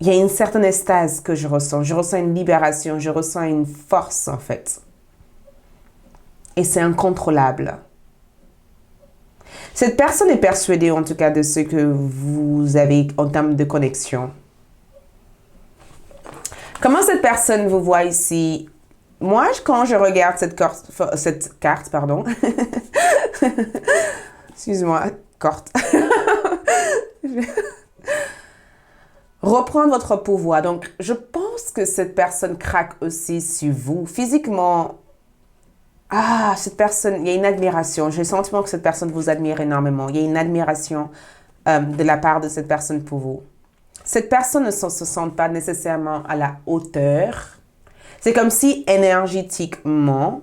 il y a une certaine extase que je ressens une libération, je ressens une force en fait. Et c'est incontrôlable. Cette personne est persuadée en tout cas de ce que vous avez en termes de connexion. Comment cette personne vous voit ici? Moi, quand je regarde cette carte, pardon. Excuse-moi, carte. Reprendre votre pouvoir. Donc, je pense que cette personne craque aussi sur vous. Physiquement, cette personne, il y a une admiration. J'ai le sentiment que cette personne vous admire énormément. Il y a une admiration de la part de cette personne pour vous. Cette personne ne se sent pas nécessairement à la hauteur. C'est comme si énergétiquement,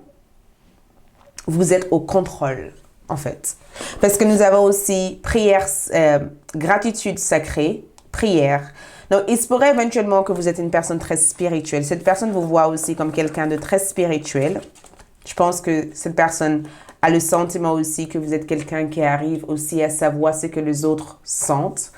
vous êtes au contrôle, en fait. Parce que nous avons aussi prière, gratitude sacrée, prière. Donc, il se pourrait éventuellement que vous êtes une personne très spirituelle. Cette personne vous voit aussi comme quelqu'un de très spirituel. Je pense que cette personne a le sentiment aussi que vous êtes quelqu'un qui arrive aussi à savoir ce que les autres sentent.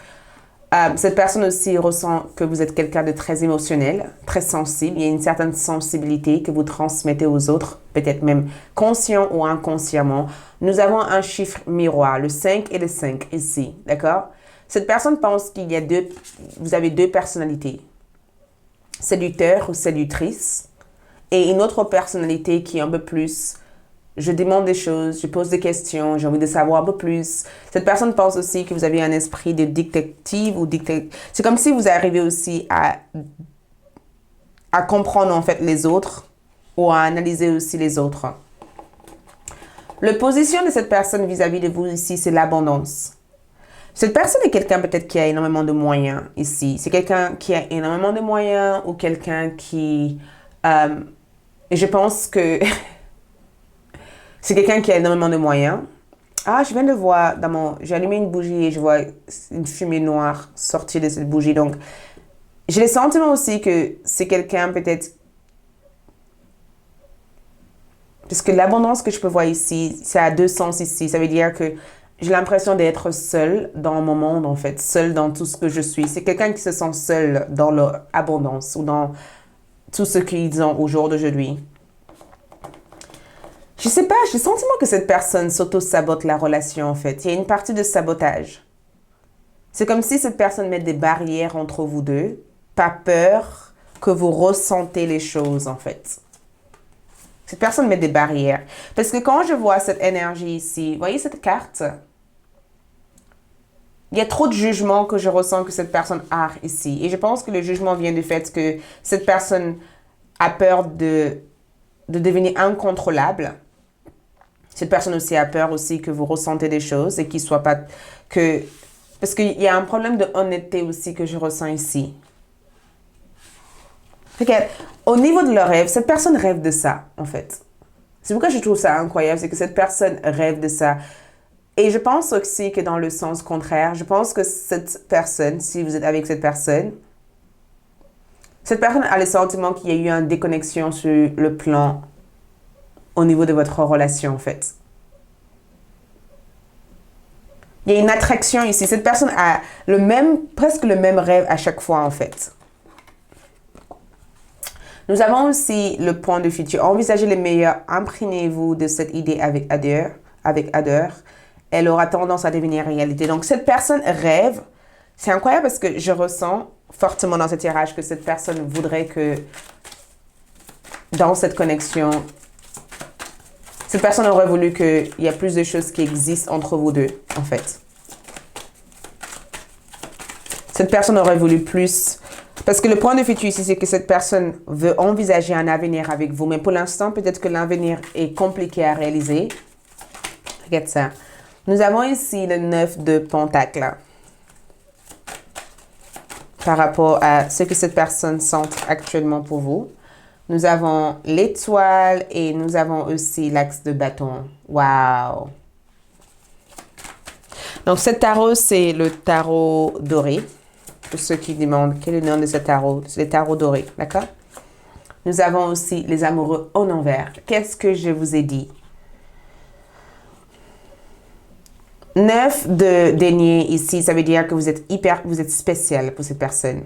Cette personne aussi ressent que vous êtes quelqu'un de très émotionnel, très sensible. Il y a une certaine sensibilité que vous transmettez aux autres, peut-être même conscient ou inconsciemment. Nous avons un chiffre miroir, le 5 et le 5 ici, d'accord? Cette personne pense qu'il y a vous avez deux personnalités. Séducteur ou séductrice. Et une autre personnalité qui est un peu plus, je demande des choses, je pose des questions, j'ai envie de savoir un peu plus. Cette personne pense aussi que vous avez un esprit de détective ou C'est comme si vous arrivez aussi à comprendre en fait les autres ou à analyser aussi les autres. La position de cette personne vis-à-vis de vous ici, c'est l'abondance. Cette personne est quelqu'un peut-être qui a énormément de moyens ici. C'est quelqu'un qui a énormément de moyens ou quelqu'un qui... et je pense que c'est quelqu'un qui a énormément de moyens. Ah, je viens de voir j'ai allumé une bougie et je vois une fumée noire sortir de cette bougie. Donc, j'ai le sentiment aussi que c'est quelqu'un peut-être... Parce que l'abondance que je peux voir ici, ça a deux sens ici. Ça veut dire que j'ai l'impression d'être seule dans mon monde, en fait. Seule dans tout ce que je suis. C'est quelqu'un qui se sent seul dans leur abondance ou dans tout ce qu'ils ont au jour d'aujourd'hui. Je sais pas, j'ai le sentiment que cette personne s'auto-sabote la relation, en fait. Il y a une partie de sabotage. C'est comme si cette personne met des barrières entre vous deux. Pas peur que vous ressentez les choses, en fait. Cette personne met des barrières. Parce que quand je vois cette énergie ici, vous voyez cette carte? Il y a trop de jugement que je ressens que cette personne a ici. Et je pense que le jugement vient du fait que cette personne a peur de devenir incontrôlable. Cette personne aussi a peur aussi que vous ressentez des choses et qu'il soit pas... Parce qu'il y a un problème de honnêteté aussi que je ressens ici. Au niveau de leur rêve, cette personne rêve de ça, en fait. C'est pourquoi je trouve ça incroyable, c'est que cette personne rêve de ça. Et je pense aussi que dans le sens contraire, je pense que cette personne, si vous êtes avec cette personne a le sentiment qu'il y a eu une déconnexion sur le plan au niveau de votre relation, en fait. Il y a une attraction ici. Cette personne a presque le même rêve à chaque fois, en fait. Nous avons aussi le point de futur. Envisagez le meilleur. Imprégnez-vous de cette idée avec ardeur. Elle aura tendance à devenir réalité. Donc, cette personne rêve. C'est incroyable parce que je ressens fortement dans ce tirage que cette personne voudrait que dans cette connexion, cette personne aurait voulu qu'il y ait plus de choses qui existent entre vous deux, en fait. Cette personne aurait voulu plus... Parce que le point de futur ici, c'est que cette personne veut envisager un avenir avec vous. Mais pour l'instant, peut-être que l'avenir est compliqué à réaliser. Regarde ça. Nous avons ici le 9 de Pentacle. Par rapport à ce que cette personne sent actuellement pour vous. Nous avons l'étoile et nous avons aussi l'axe de bâton. Wow! Donc, ce tarot, c'est le tarot doré. Pour ceux qui demandent quel est le nom de ce tarot, c'est le tarot doré, d'accord? Nous avons aussi les amoureux en envers. Qu'est-ce que je vous ai dit? 9 de denier ici, ça veut dire que vous êtes spécial pour cette personne.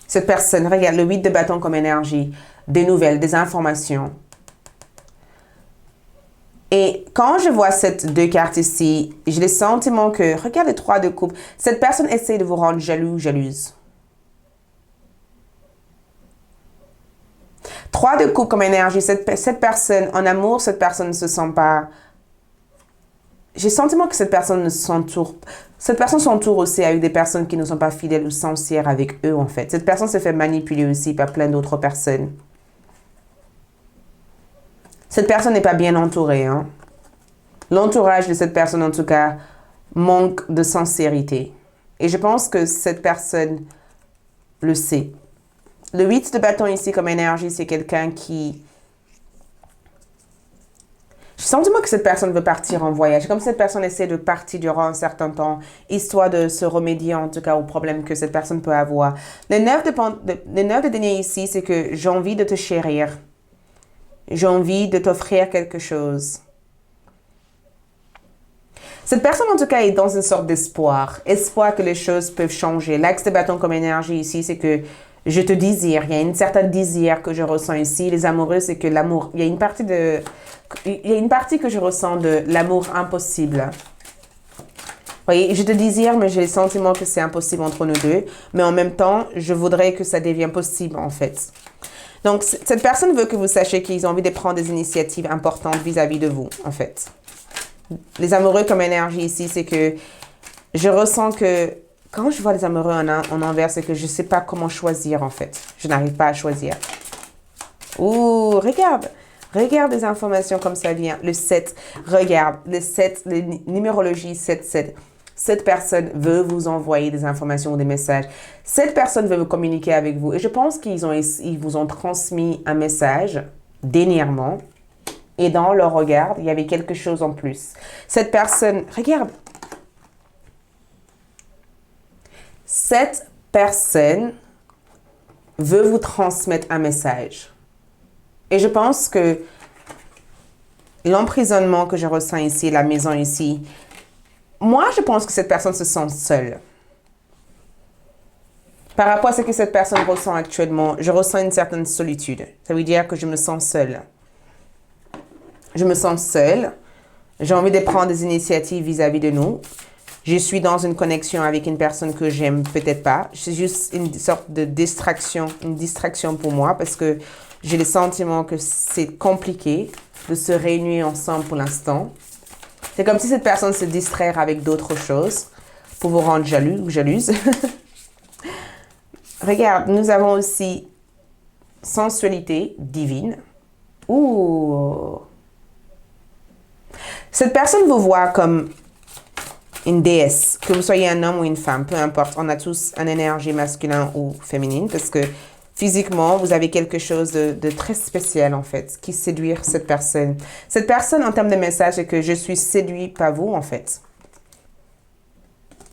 Cette personne, regarde, le 8 de bâton comme énergie, des nouvelles, des informations. Et quand je vois ces deux cartes ici, j'ai le sentiment que, regarde les 3 de coupe, cette personne essaie de vous rendre jaloux, jalouse. 3 de coupe comme énergie, cette personne, en amour, cette personne ne se sent pas... J'ai le sentiment que cette personne s'entoure aussi avec des personnes qui ne sont pas fidèles ou sincères avec eux, en fait. Cette personne se fait manipuler aussi par plein d'autres personnes. Cette personne n'est pas bien entourée. Hein? L'entourage de cette personne, en tout cas, manque de sincérité. Et je pense que cette personne le sait. Le 8 de bâton ici comme énergie, c'est quelqu'un qui... J'ai le sentiment que cette personne veut partir en voyage. Comme cette personne essaie de partir durant un certain temps, histoire de se remédier en tout cas aux problèmes que cette personne peut avoir. Le 9 de denier ici, c'est que j'ai envie de te chérir. J'ai envie de t'offrir quelque chose. Cette personne, en tout cas, est dans une sorte d'espoir. Espoir que les choses peuvent changer. L'axe de bâton comme énergie ici, c'est que je te désire. Il y a une certaine désir que je ressens ici. Les amoureux, c'est que l'amour... Il y a une partie que je ressens de l'amour impossible. Voyez, je te désire, mais j'ai le sentiment que c'est impossible entre nous deux. Mais en même temps, je voudrais que ça devienne possible, en fait. Donc, cette personne veut que vous sachiez qu'ils ont envie de prendre des initiatives importantes vis-à-vis de vous, en fait. Les amoureux comme énergie ici, c'est que je ressens que quand je vois les amoureux en envers, c'est que je ne sais pas comment choisir, en fait. Je n'arrive pas à choisir. Ouh, regarde. Regarde les informations comme ça vient. Le 7, regarde. Le 7, la numérologie 7-7. Cette personne veut vous envoyer des informations ou des messages. Cette personne veut vous communiquer avec vous. Et je pense ils vous ont transmis un message dernièrement. Et dans leur regard, il y avait quelque chose en plus. Cette personne, regarde. Cette personne veut vous transmettre un message. Et je pense que l'emprisonnement que je ressens ici, la maison ici, moi, je pense que cette personne se sent seule. Par rapport à ce que cette personne ressent actuellement, je ressens une certaine solitude. Ça veut dire que je me sens seule. Je me sens seule. J'ai envie de prendre des initiatives vis-à-vis de nous. Je suis dans une connexion avec une personne que j'aime peut-être pas. C'est juste une sorte de distraction, une distraction pour moi parce que j'ai le sentiment que c'est compliqué de se réunir ensemble pour l'instant. C'est comme si cette personne se distrait avec d'autres choses pour vous rendre jaloux ou jalouse. Regarde, nous avons aussi sensualité divine. Ouh! Cette personne vous voit comme une déesse, que vous soyez un homme ou une femme, peu importe. On a tous une énergie masculine ou féminine parce que physiquement, vous avez quelque chose de très spécial, en fait, qui séduit cette personne. Cette personne, en termes de message, c'est que je suis séduit par vous, en fait.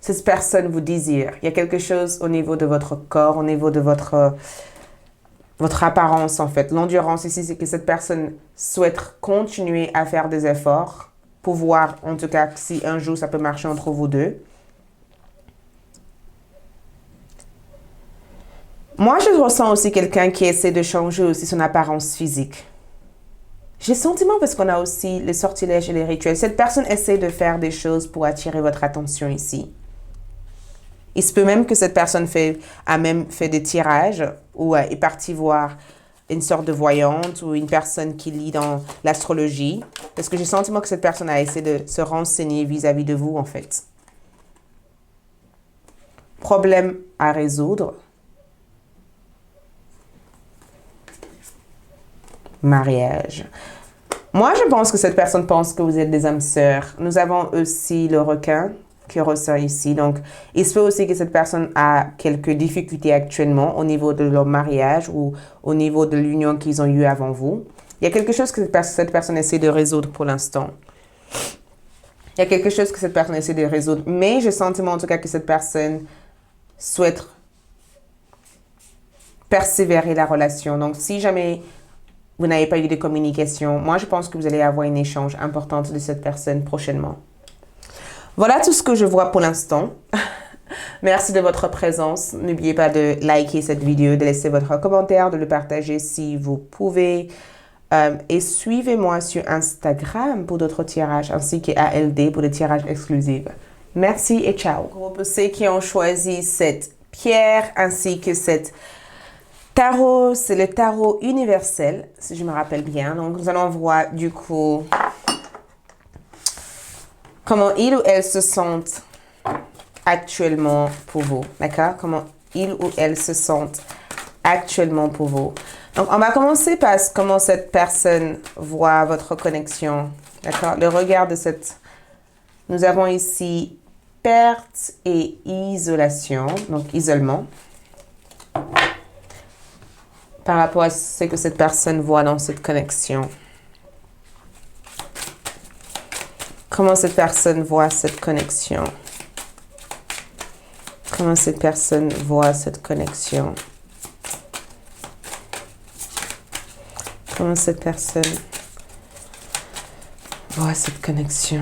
Cette personne vous désire. Il y a quelque chose au niveau de votre corps, au niveau de votre apparence, en fait. L'endurance ici, c'est que cette personne souhaite continuer à faire des efforts pour voir, en tout cas, si un jour ça peut marcher entre vous deux. Moi, je ressens aussi quelqu'un qui essaie de changer aussi son apparence physique. J'ai le sentiment parce qu'on a aussi les sortilèges et les rituels. Cette personne essaie de faire des choses pour attirer votre attention ici. Il se peut même que cette personne a même fait des tirages ou est partie voir une sorte de voyante ou une personne qui lit dans l'astrologie. Parce que j'ai le sentiment que cette personne a essayé de se renseigner vis-à-vis de vous, en fait. Problème à résoudre. Mariage. Moi, je pense que cette personne pense que vous êtes des âmes sœurs. Nous avons aussi le requin qui ressort ici. Donc, il se peut aussi que cette personne a quelques difficultés actuellement au niveau de leur mariage ou au niveau de l'union qu'ils ont eue avant vous. Il y a quelque chose que cette personne essaie de résoudre pour l'instant. Il y a quelque chose que cette personne essaie de résoudre. Mais j'ai le sentiment en tout cas que cette personne souhaite persévérer la relation. Donc, si jamais vous n'avez pas eu de communication, moi, je pense que vous allez avoir un échange important de cette personne prochainement. Voilà tout ce que je vois pour l'instant. Merci de votre présence. N'oubliez pas de liker cette vidéo, de laisser votre commentaire, de le partager si vous pouvez. Et suivez-moi sur Instagram pour d'autres tirages, ainsi qu'ALD pour des tirages exclusifs. Merci et ciao. Pour ceux qui ont choisi cette pierre ainsi que cette tarot, c'est le tarot universel, si je me rappelle bien. Donc, nous allons voir du coup comment ils ou elles se sentent actuellement pour vous. D'accord? Comment ils ou elles se sentent actuellement pour vous. Donc, on va commencer par comment cette personne voit votre connexion. D'accord? Le regard de cette... Nous avons ici perte et isolation. Donc, isolement. Par rapport à ce que cette personne voit dans cette connexion. Comment cette personne voit cette connexion. Comment cette personne voit cette connexion. Comment cette personne voit cette connexion.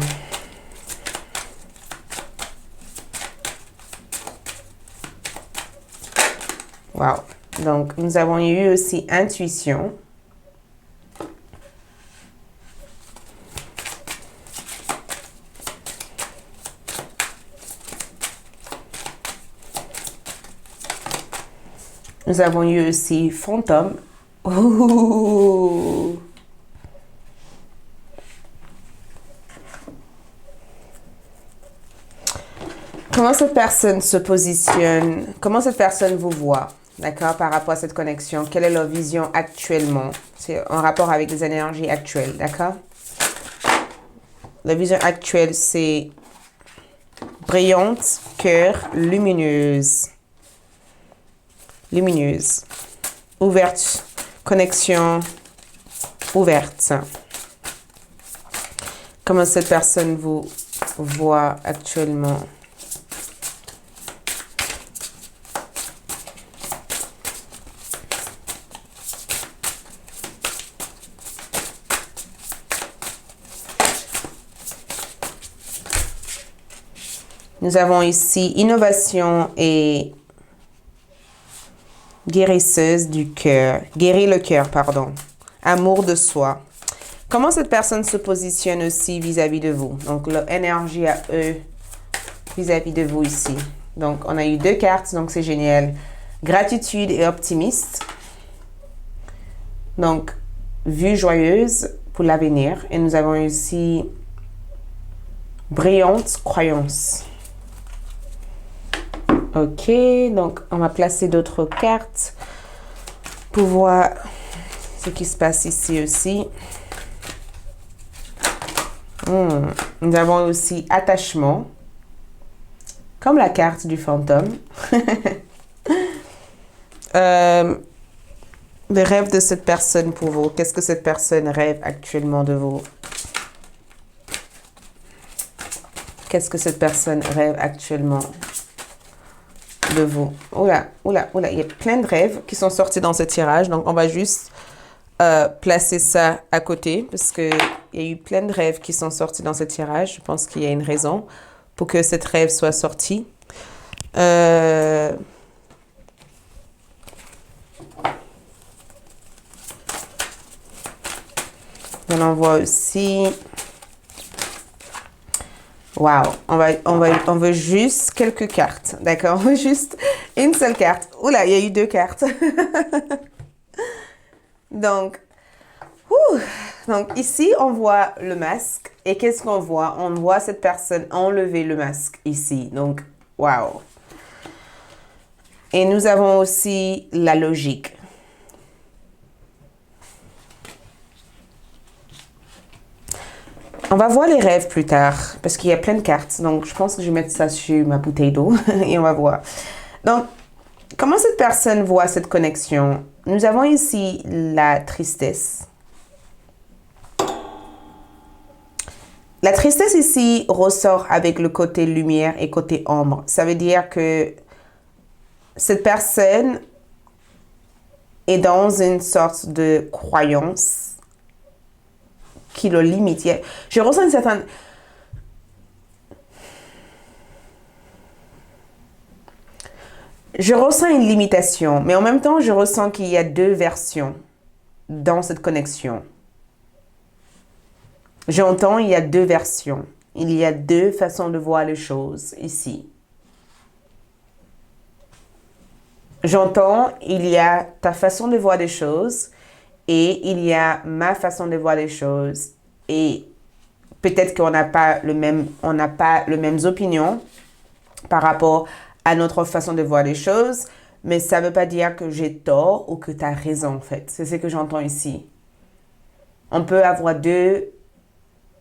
Wow. Donc, nous avons eu aussi intuition. Nous avons eu aussi fantôme. Ouh. Comment cette personne se positionne? Comment cette personne vous voit? D'accord? Par rapport à cette connexion. Quelle est leur vision actuellement? C'est en rapport avec les énergies actuelles. D'accord? La vision actuelle, c'est brillante, cœur, lumineuse. Lumineuse. Ouverte. Connexion ouverte. Comment cette personne vous voit actuellement? Nous avons ici innovation et guérisseuse du cœur. Guérir le cœur, pardon. Amour de soi. Comment cette personne se positionne aussi vis-à-vis de vous? Donc, leur énergie à eux vis-à-vis de vous ici. Donc, on a eu 2 cartes, donc c'est génial. Gratitude et optimiste. Donc, vue joyeuse pour l'avenir. Et nous avons aussi brillante croyance. Ok, donc on va placer d'autres cartes pour voir ce qui se passe ici aussi. Nous avons aussi attachement, comme la carte du fantôme. Le rêve de cette personne pour vous. Qu'est-ce que cette personne rêve actuellement de vous? Qu'est-ce que cette personne rêve actuellement de vous? Oula, oula, oula. Il y a plein de rêves qui sont sortis dans ce tirage. Donc, on va juste placer ça à côté parce qu'il y a eu plein de rêves qui sont sortis dans ce tirage. Je pense qu'il y a une raison pour que cette rêve soit sortie. On en voit aussi. Wow, on veut juste quelques cartes, d'accord? On veut juste une seule carte. Oula, il y a eu 2 cartes. Donc ici, on voit le masque. Et qu'est-ce qu'on voit? On voit cette personne enlever le masque ici. Donc, wow. Et nous avons aussi la logique. On va voir les rêves plus tard, parce qu'il y a plein de cartes. Donc, je pense que je vais mettre ça sur ma bouteille d'eau et on va voir. Donc, comment cette personne voit cette connexion? Nous avons ici la tristesse. La tristesse ici ressort avec le côté lumière et côté ombre. Ça veut dire que cette personne est dans une sorte de croyance qui le limite. Je ressens une certaine... Je ressens une limitation, mais en même temps, je ressens qu'il y a 2 versions dans cette connexion. J'entends, il y a 2 versions. Il y a 2 façons de voir les choses ici. J'entends, il y a ta façon de voir les choses et il y a ma façon de voir les choses. Et peut-être qu'on n'a pas les mêmes opinions par rapport à notre façon de voir les choses, mais ça ne veut pas dire que j'ai tort ou que tu as raison, en fait. C'est ce que j'entends ici. On peut avoir 2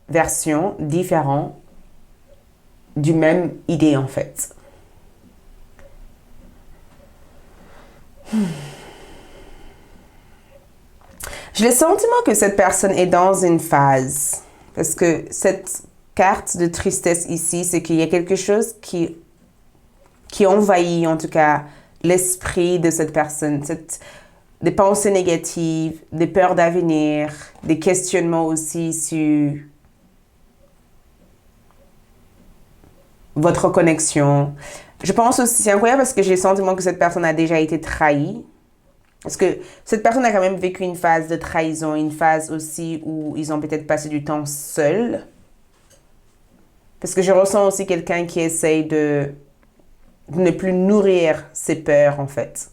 versions différentes du même idée, en fait. J'ai le sentiment que cette personne est dans une phase. Parce que cette carte de tristesse ici, c'est qu'il y a quelque chose qui envahit, en tout cas, l'esprit de cette personne. Des pensées négatives, des peurs d'avenir, des questionnements aussi sur votre connexion. Je pense aussi, c'est incroyable parce que j'ai le sentiment que cette personne a déjà été trahie. Parce que cette personne a quand même vécu une phase de trahison, une phase aussi où ils ont peut-être passé du temps seuls. Parce que je ressens aussi quelqu'un qui essaye de ne plus nourrir ses peurs, en fait.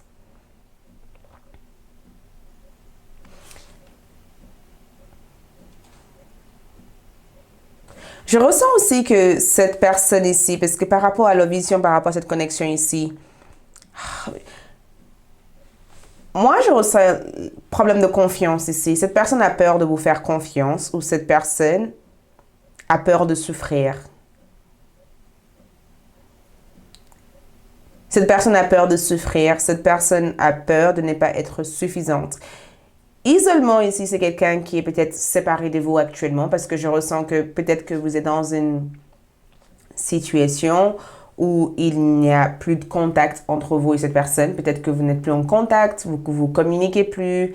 Je ressens aussi que cette personne ici, parce que par rapport à leur vision, par rapport à cette connexion ici, moi, je ressens un problème de confiance ici. Cette personne a peur de vous faire confiance ou cette personne a peur de souffrir. Cette personne a peur de souffrir. Cette personne a peur de ne pas être suffisante. Isolement ici, c'est quelqu'un qui est peut-être séparé de vous actuellement parce que je ressens que peut-être que vous êtes dans une situation où il n'y a plus de contact entre vous et cette personne. Peut-être que vous n'êtes plus en contact, que vous communiquez plus.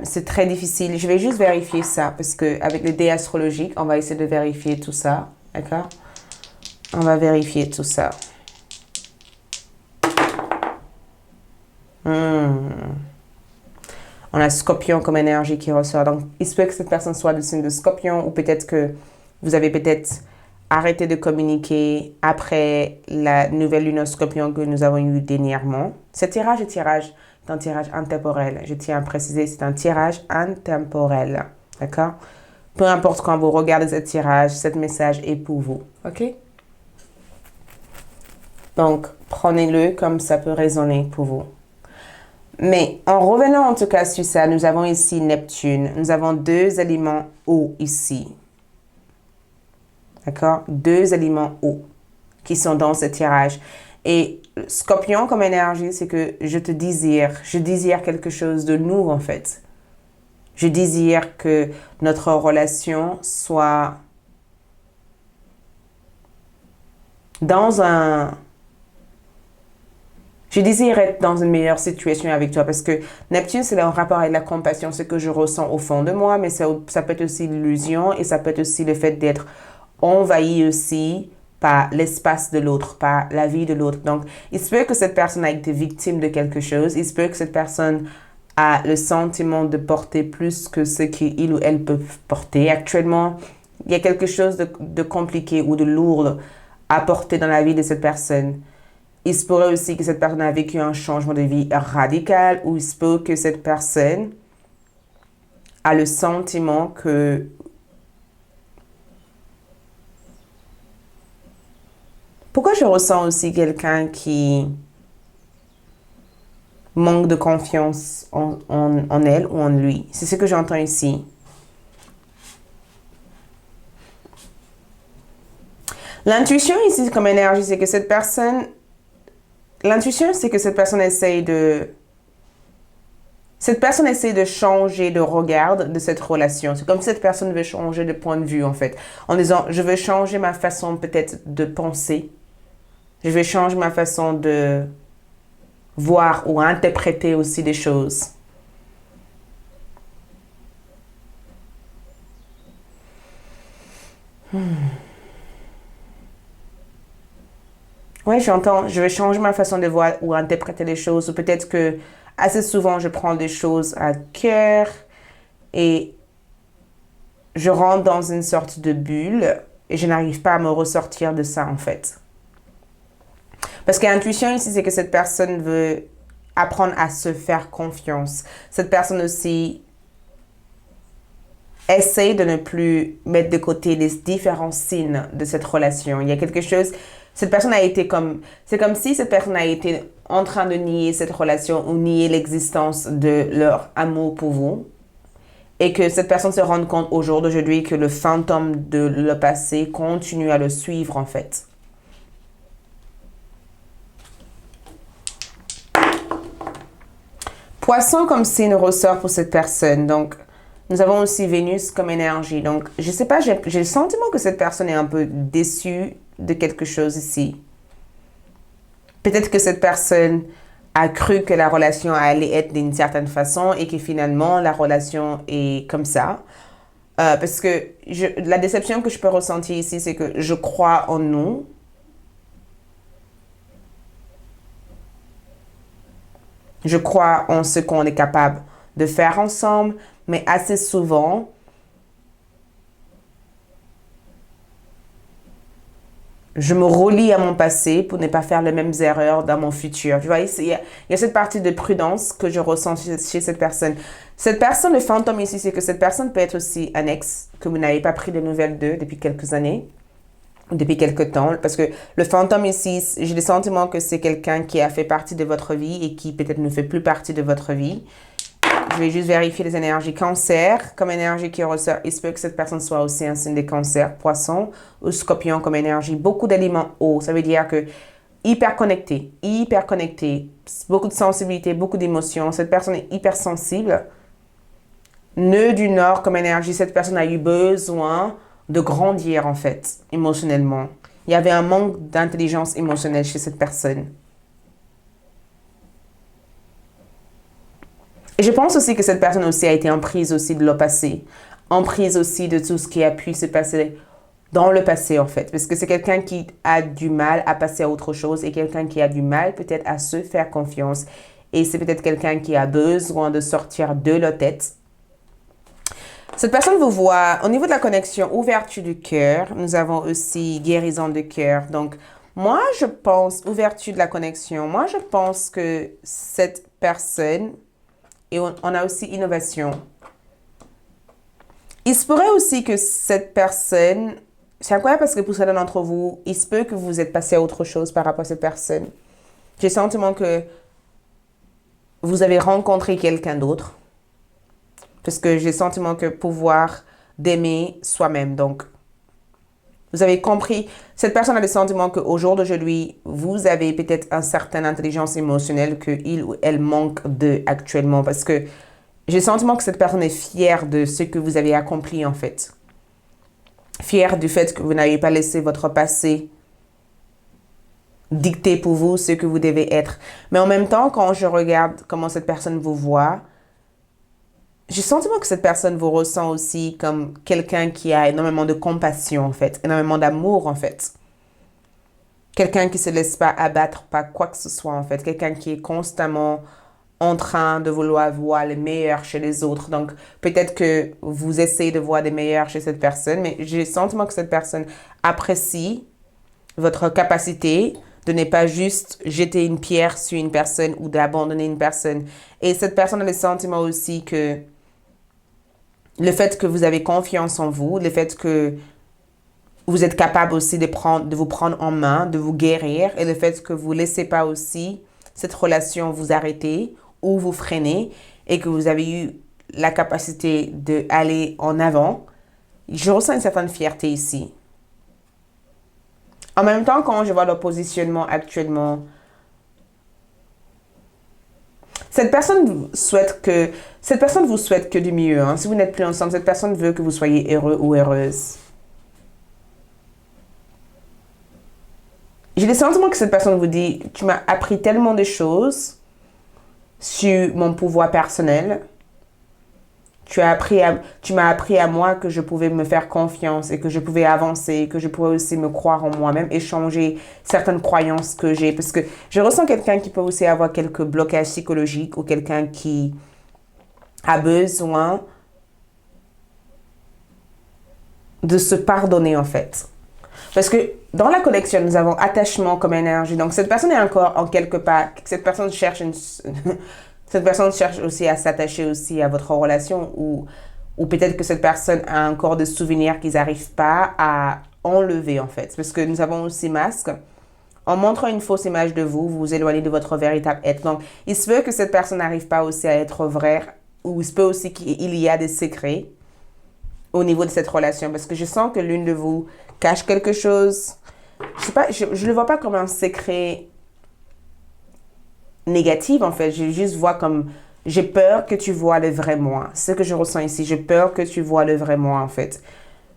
C'est très difficile. Je vais juste vérifier ça parce qu'avec les dés astrologiques, on va essayer de vérifier tout ça. D'accord? On va vérifier tout ça. On a Scorpion comme énergie qui ressort. Donc, il se peut que cette personne soit du signe de Scorpion ou peut-être que vous avez peut-être arrêté de communiquer après la nouvelle lune en Scorpion que nous avons eue dernièrement. Ce tirage est un tirage intemporel. Je tiens à préciser, c'est un tirage intemporel. D'accord? Peu importe quand vous regardez ce tirage, ce message est pour vous. OK? Donc, prenez-le comme ça peut résonner pour vous. Mais en revenant en tout cas sur ça, nous avons ici Neptune. Nous avons 2 éléments eau ici. D'accord? 2 éléments eau qui sont dans ce tirage. Et Scorpion comme énergie, c'est que je te désire. Je désire quelque chose de nous en fait. Je désire que notre relation soit dans un... Je désire être dans une meilleure situation avec toi parce que Neptune, c'est un rapport avec la compassion, ce que je ressens au fond de moi, mais ça peut être aussi l'illusion et ça peut être aussi le fait d'être envahi aussi par l'espace de l'autre, par la vie de l'autre. Donc, il se peut que cette personne a été victime de quelque chose. Il se peut que cette personne a le sentiment de porter plus que ce qu'il ou elle peut porter. Actuellement, il y a quelque chose de compliqué ou de lourd à porter dans la vie de cette personne. Il se pourrait aussi que cette personne a vécu un changement de vie radical ou il se peut que cette personne a le sentiment que pourquoi je ressens aussi quelqu'un qui manque de confiance en elle ou en lui. C'est ce que j'entends ici. L'intuition ici comme énergie, c'est que cette personne... L'intuition, c'est que cette personne essaye de... Cette personne essaie de changer de regard de cette relation. C'est comme si cette personne veut changer de point de vue, en fait. En disant, je veux changer ma façon peut-être de penser. Je vais changer ma façon de voir ou interpréter aussi des choses. Oui, j'entends. Je vais changer ma façon de voir ou interpréter les choses. Ou peut-être que assez souvent, je prends des choses à cœur et je rentre dans une sorte de bulle et je n'arrive pas à me ressortir de ça, en fait. Parce que l'intuition ici, c'est que cette personne veut apprendre à se faire confiance. Cette personne aussi essaie de ne plus mettre de côté les différents signes de cette relation. Il y a quelque chose... Cette personne a été comme... C'est comme si cette personne a été en train de nier cette relation ou nier l'existence de leur amour pour vous. Et que cette personne se rende compte au jour d'aujourd'hui que le fantôme de le passé continue à le suivre en fait. Poisson comme signe ressort pour cette personne. Donc, nous avons aussi Vénus comme énergie. Donc, je sais pas, j'ai le sentiment que cette personne est un peu déçue de quelque chose ici. Peut-être que cette personne a cru que la relation allait être d'une certaine façon et que finalement la relation est comme ça. Parce que la déception que je peux ressentir ici, c'est que je crois en nous. Je crois en ce qu'on est capable de faire ensemble, mais assez souvent, je me relie à mon passé pour ne pas faire les mêmes erreurs dans mon futur. Tu vois, il y a cette partie de prudence que je ressens chez cette personne. Cette personne, le fantôme ici, c'est que cette personne peut être aussi un ex que vous n'avez pas pris de nouvelles d'eux depuis quelques années, depuis quelques temps. Parce que le fantôme ici, j'ai le sentiment que c'est quelqu'un qui a fait partie de votre vie et qui peut-être ne fait plus partie de votre vie. Je vais juste vérifier les énergies cancer comme énergie qui ressort. Il se peut que cette personne soit aussi un signe de cancer, poisson ou scorpion comme énergie. Beaucoup d'éléments eau. Ça veut dire que hyper connecté, beaucoup de sensibilité, beaucoup d'émotions. Cette personne est hyper sensible. Nœud du Nord comme énergie. Cette personne a eu besoin de grandir en fait, émotionnellement. Il y avait un manque d'intelligence émotionnelle chez cette personne. Et je pense aussi que cette personne aussi a été en prise aussi de le passé, en prise aussi de tout ce qui a pu se passer dans le passé en fait. Parce que c'est quelqu'un qui a du mal à passer à autre chose et quelqu'un qui a du mal peut-être à se faire confiance. Et c'est peut-être quelqu'un qui a besoin de sortir de la tête. Cette personne vous voit au niveau de la connexion, ouverture du cœur. Nous avons aussi guérison du cœur. Donc, moi, je pense, ouverture de la connexion. Moi, je pense que cette personne... Et on a aussi innovation. Il se pourrait aussi que cette personne, c'est incroyable parce que pour certains d'entre vous, il se peut que vous êtes passé à autre chose par rapport à cette personne. J'ai le sentiment que vous avez rencontré quelqu'un d'autre. Parce que j'ai le sentiment que pouvoir d'aimer soi-même. Donc, vous avez compris, cette personne a le sentiment qu'au jour d'aujourd'hui, vous avez peut-être une certaine intelligence émotionnelle qu'il ou elle manque de actuellement. Parce que j'ai le sentiment que cette personne est fière de ce que vous avez accompli en fait. Fière du fait que vous n'avez pas laissé votre passé dicter pour vous ce que vous devez être. Mais en même temps, quand je regarde comment cette personne vous voit, j'ai le sentiment que cette personne vous ressent aussi comme quelqu'un qui a énormément de compassion, en fait, énormément d'amour, en fait. Quelqu'un qui ne se laisse pas abattre par quoi que ce soit, en fait. Quelqu'un qui est constamment en train de vouloir voir le meilleur chez les autres. Donc, peut-être que vous essayez de voir des meilleurs chez cette personne, mais j'ai le sentiment que cette personne apprécie votre capacité de ne pas juste jeter une pierre sur une personne ou d'abandonner une personne. Et cette personne a le sentiment aussi que le fait que vous avez confiance en vous, le fait que vous êtes capable aussi de vous prendre en main, de vous guérir, et le fait que vous ne laissez pas aussi cette relation vous arrêter ou vous freiner, et que vous avez eu la capacité d'aller en avant, je ressens une certaine fierté ici. En même temps, quand je vois le positionnement actuellement, cette personne vous souhaite que du mieux. Hein. Si vous n'êtes plus ensemble, cette personne veut que vous soyez heureux ou heureuse. J'ai le sentiment que cette personne vous dit, tu m'as appris tellement de choses sur mon pouvoir personnel. Tu m'as appris à moi que je pouvais me faire confiance et que je pouvais avancer, que je pouvais aussi me croire en moi-même et changer certaines croyances que j'ai. Parce que je ressens quelqu'un qui peut aussi avoir quelques blocages psychologiques ou quelqu'un qui a besoin de se pardonner en fait. Parce que dans la collection, nous avons attachement comme énergie. Donc cette personne est encore en quelque part, cette personne cherche cette personne cherche aussi à s'attacher aussi à votre relation ou peut-être que cette personne a encore des souvenirs qu'ils n'arrivent pas à enlever en fait. Parce que nous avons aussi masque. En montrant une fausse image de vous, vous vous éloignez de votre véritable être. Donc, il se peut que cette personne n'arrive pas aussi à être vraie ou il se peut aussi qu'il y a des secrets au niveau de cette relation. Parce que je sens que l'une de vous cache quelque chose. Je sais pas, je le vois pas comme un secret négative en fait, je juste vois comme j'ai peur que tu vois le vrai moi. C'est ce que je ressens ici, j'ai peur que tu vois le vrai moi en fait.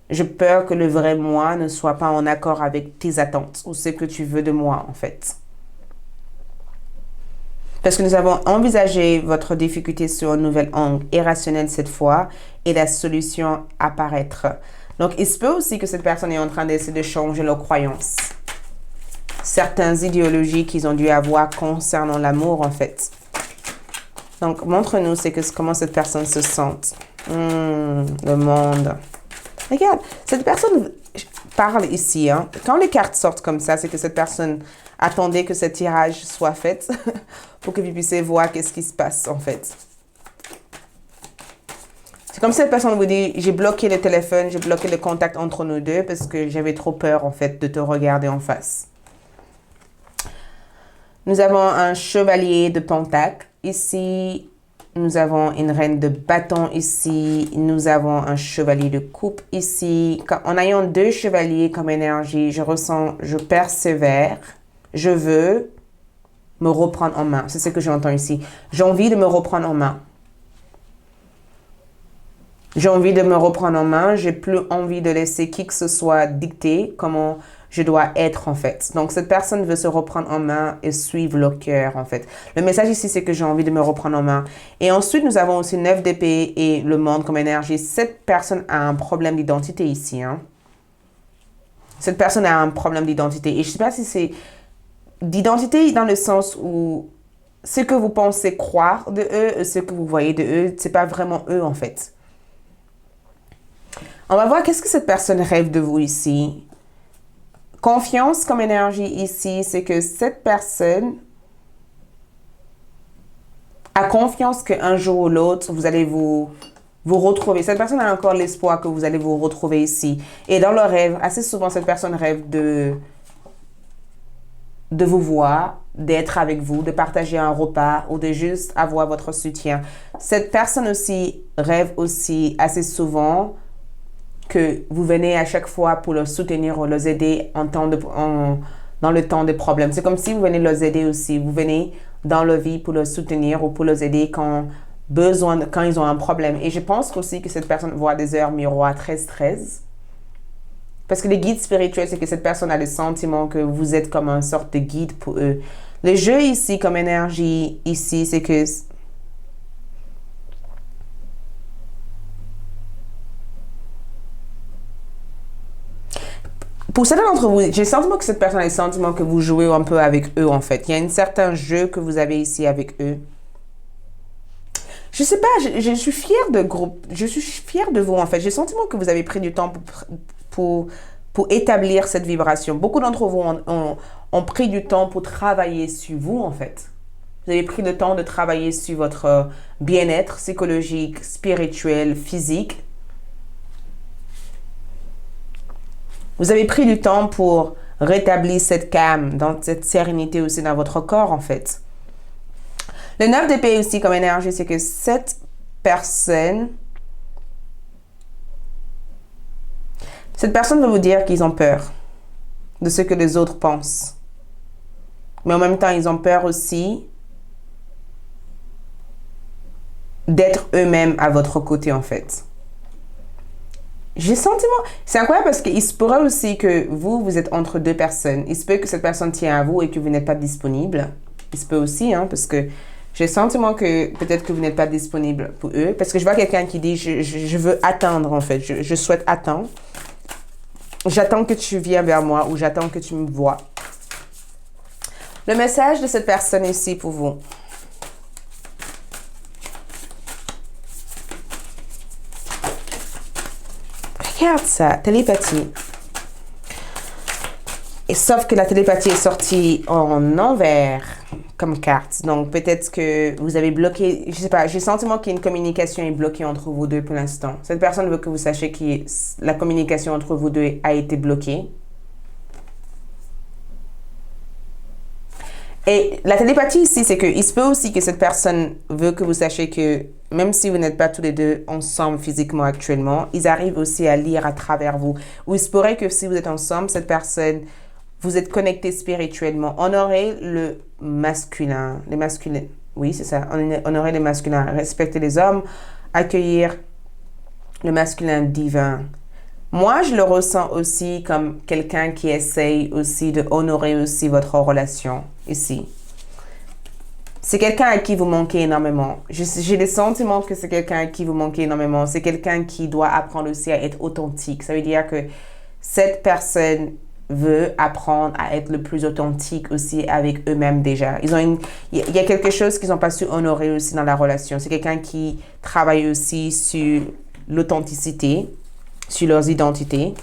J'ai peur que le vrai moi ne soit pas en accord avec tes attentes ou ce que tu veux de moi en fait. Parce que nous avons envisagé votre difficulté sur un nouvel angle irrationnel cette fois et la solution apparaître. Donc il se peut aussi que cette personne est en train d'essayer de changer leurs croyances. Certaines idéologies qu'ils ont dû avoir concernant l'amour, en fait. Donc, montre-nous comment cette personne se sent. Le monde. Regarde, cette personne parle ici. Hein. Quand les cartes sortent comme ça, c'est que cette personne attendait que ce tirage soit fait pour que vous puissiez voir qu'est-ce qui se passe en fait. C'est comme si cette personne vous dit, j'ai bloqué le téléphone, j'ai bloqué le contact entre nous deux parce que j'avais trop peur en fait de te regarder en face. Nous avons un chevalier de pentacle ici. Nous avons une reine de bâton ici. Nous avons un chevalier de coupe ici. En ayant deux chevaliers comme énergie, je ressens, je persévère. Je veux me reprendre en main. C'est ce que j'entends ici. J'ai envie de me reprendre en main. J'ai envie de me reprendre en main. J'ai plus envie de laisser qui que ce soit dicter comment je dois être en fait. Donc cette personne veut se reprendre en main et suivre le cœur en fait. Le message ici c'est que j'ai envie de me reprendre en main. Et ensuite nous avons aussi 9 d'épée et le monde comme énergie. Cette personne a un problème d'identité ici. Hein. Cette personne a un problème d'identité. Et je ne sais pas si c'est d'identité dans le sens où ce que vous pensez croire de eux, ce que vous voyez de eux, c'est pas vraiment eux en fait. On va voir qu'est-ce que cette personne rêve de vous ici. Confiance comme énergie ici, c'est que cette personne a confiance qu'un jour ou l'autre, vous allez vous retrouver. Cette personne a encore l'espoir que vous allez vous retrouver ici. Et dans le rêve, assez souvent, cette personne rêve de vous voir, d'être avec vous, de partager un repas ou de juste avoir votre soutien. Cette personne aussi rêve aussi assez souvent que vous venez à chaque fois pour le soutenir ou les aider dans le temps de problèmes. C'est comme si vous venez les aider aussi. Vous venez dans leur vie pour le soutenir ou pour les aider quand ils ont un problème. Et je pense aussi que cette personne voit des heures miroirs 13-13. Parce que les guides spirituels, c'est que cette personne a le sentiment que vous êtes comme une sorte de guide pour eux. Le jeu ici, comme énergie ici, c'est que pour certains d'entre vous, j'ai le sentiment que cette personne a le sentiment que vous jouez un peu avec eux, en fait. Il y a un certain jeu que vous avez ici avec eux. Je sais pas, je suis fière de groupe. Je suis fière de vous, en fait. J'ai le sentiment que vous avez pris du temps pour établir cette vibration. Beaucoup d'entre vous ont pris du temps pour travailler sur vous, en fait. Vous avez pris le temps de travailler sur votre bien-être psychologique, spirituel, physique. Vous avez pris du temps pour rétablir cette calme, cette sérénité aussi dans votre corps, en fait. Le 9 d'épée aussi comme énergie, c'est que cette personne veut vous dire qu'ils ont peur de ce que les autres pensent. Mais en même temps, ils ont peur aussi d'être eux-mêmes à votre côté, en fait. J'ai le sentiment, c'est incroyable parce qu'il se pourrait aussi que vous êtes entre deux personnes. Il se peut que cette personne tient à vous et que vous n'êtes pas disponible. Il se peut aussi, hein, parce que j'ai le sentiment que peut-être que vous n'êtes pas disponible pour eux. Parce que je vois quelqu'un qui dit, je veux attendre en fait, je souhaite attendre. J'attends que tu viennes vers moi ou j'attends que tu me vois. Le message de cette personne ici pour vous. Regarde ça, télépathie. Et sauf que la télépathie est sortie en envers comme carte. Donc peut-être que vous avez bloqué, je sais pas, j'ai le sentiment qu'une communication est bloquée entre vous deux pour l'instant. Cette personne veut que vous sachiez que la communication entre vous deux a été bloquée. Et la télépathie ici, c'est qu'il se peut aussi que cette personne veut que vous sachiez que même si vous n'êtes pas tous les deux ensemble physiquement actuellement, ils arrivent aussi à lire à travers vous. Ou il se pourrait que si vous êtes ensemble, cette personne, vous êtes connectés spirituellement. Honorez le masculin. Les masculins, oui, c'est ça. Honorez les masculins. Respectez les hommes. Accueillir le masculin divin. Moi, je le ressens aussi comme quelqu'un qui essaye aussi de honorer aussi votre relation ici. C'est quelqu'un à qui vous manquez énormément. J'ai le sentiment que c'est quelqu'un à qui vous manquez énormément. C'est quelqu'un qui doit apprendre aussi à être authentique. Ça veut dire que cette personne veut apprendre à être le plus authentique aussi avec eux-mêmes déjà. Il y a quelque chose qu'ils n'ont pas su honorer aussi dans la relation. C'est quelqu'un qui travaille aussi sur l'authenticité, sur leurs identités.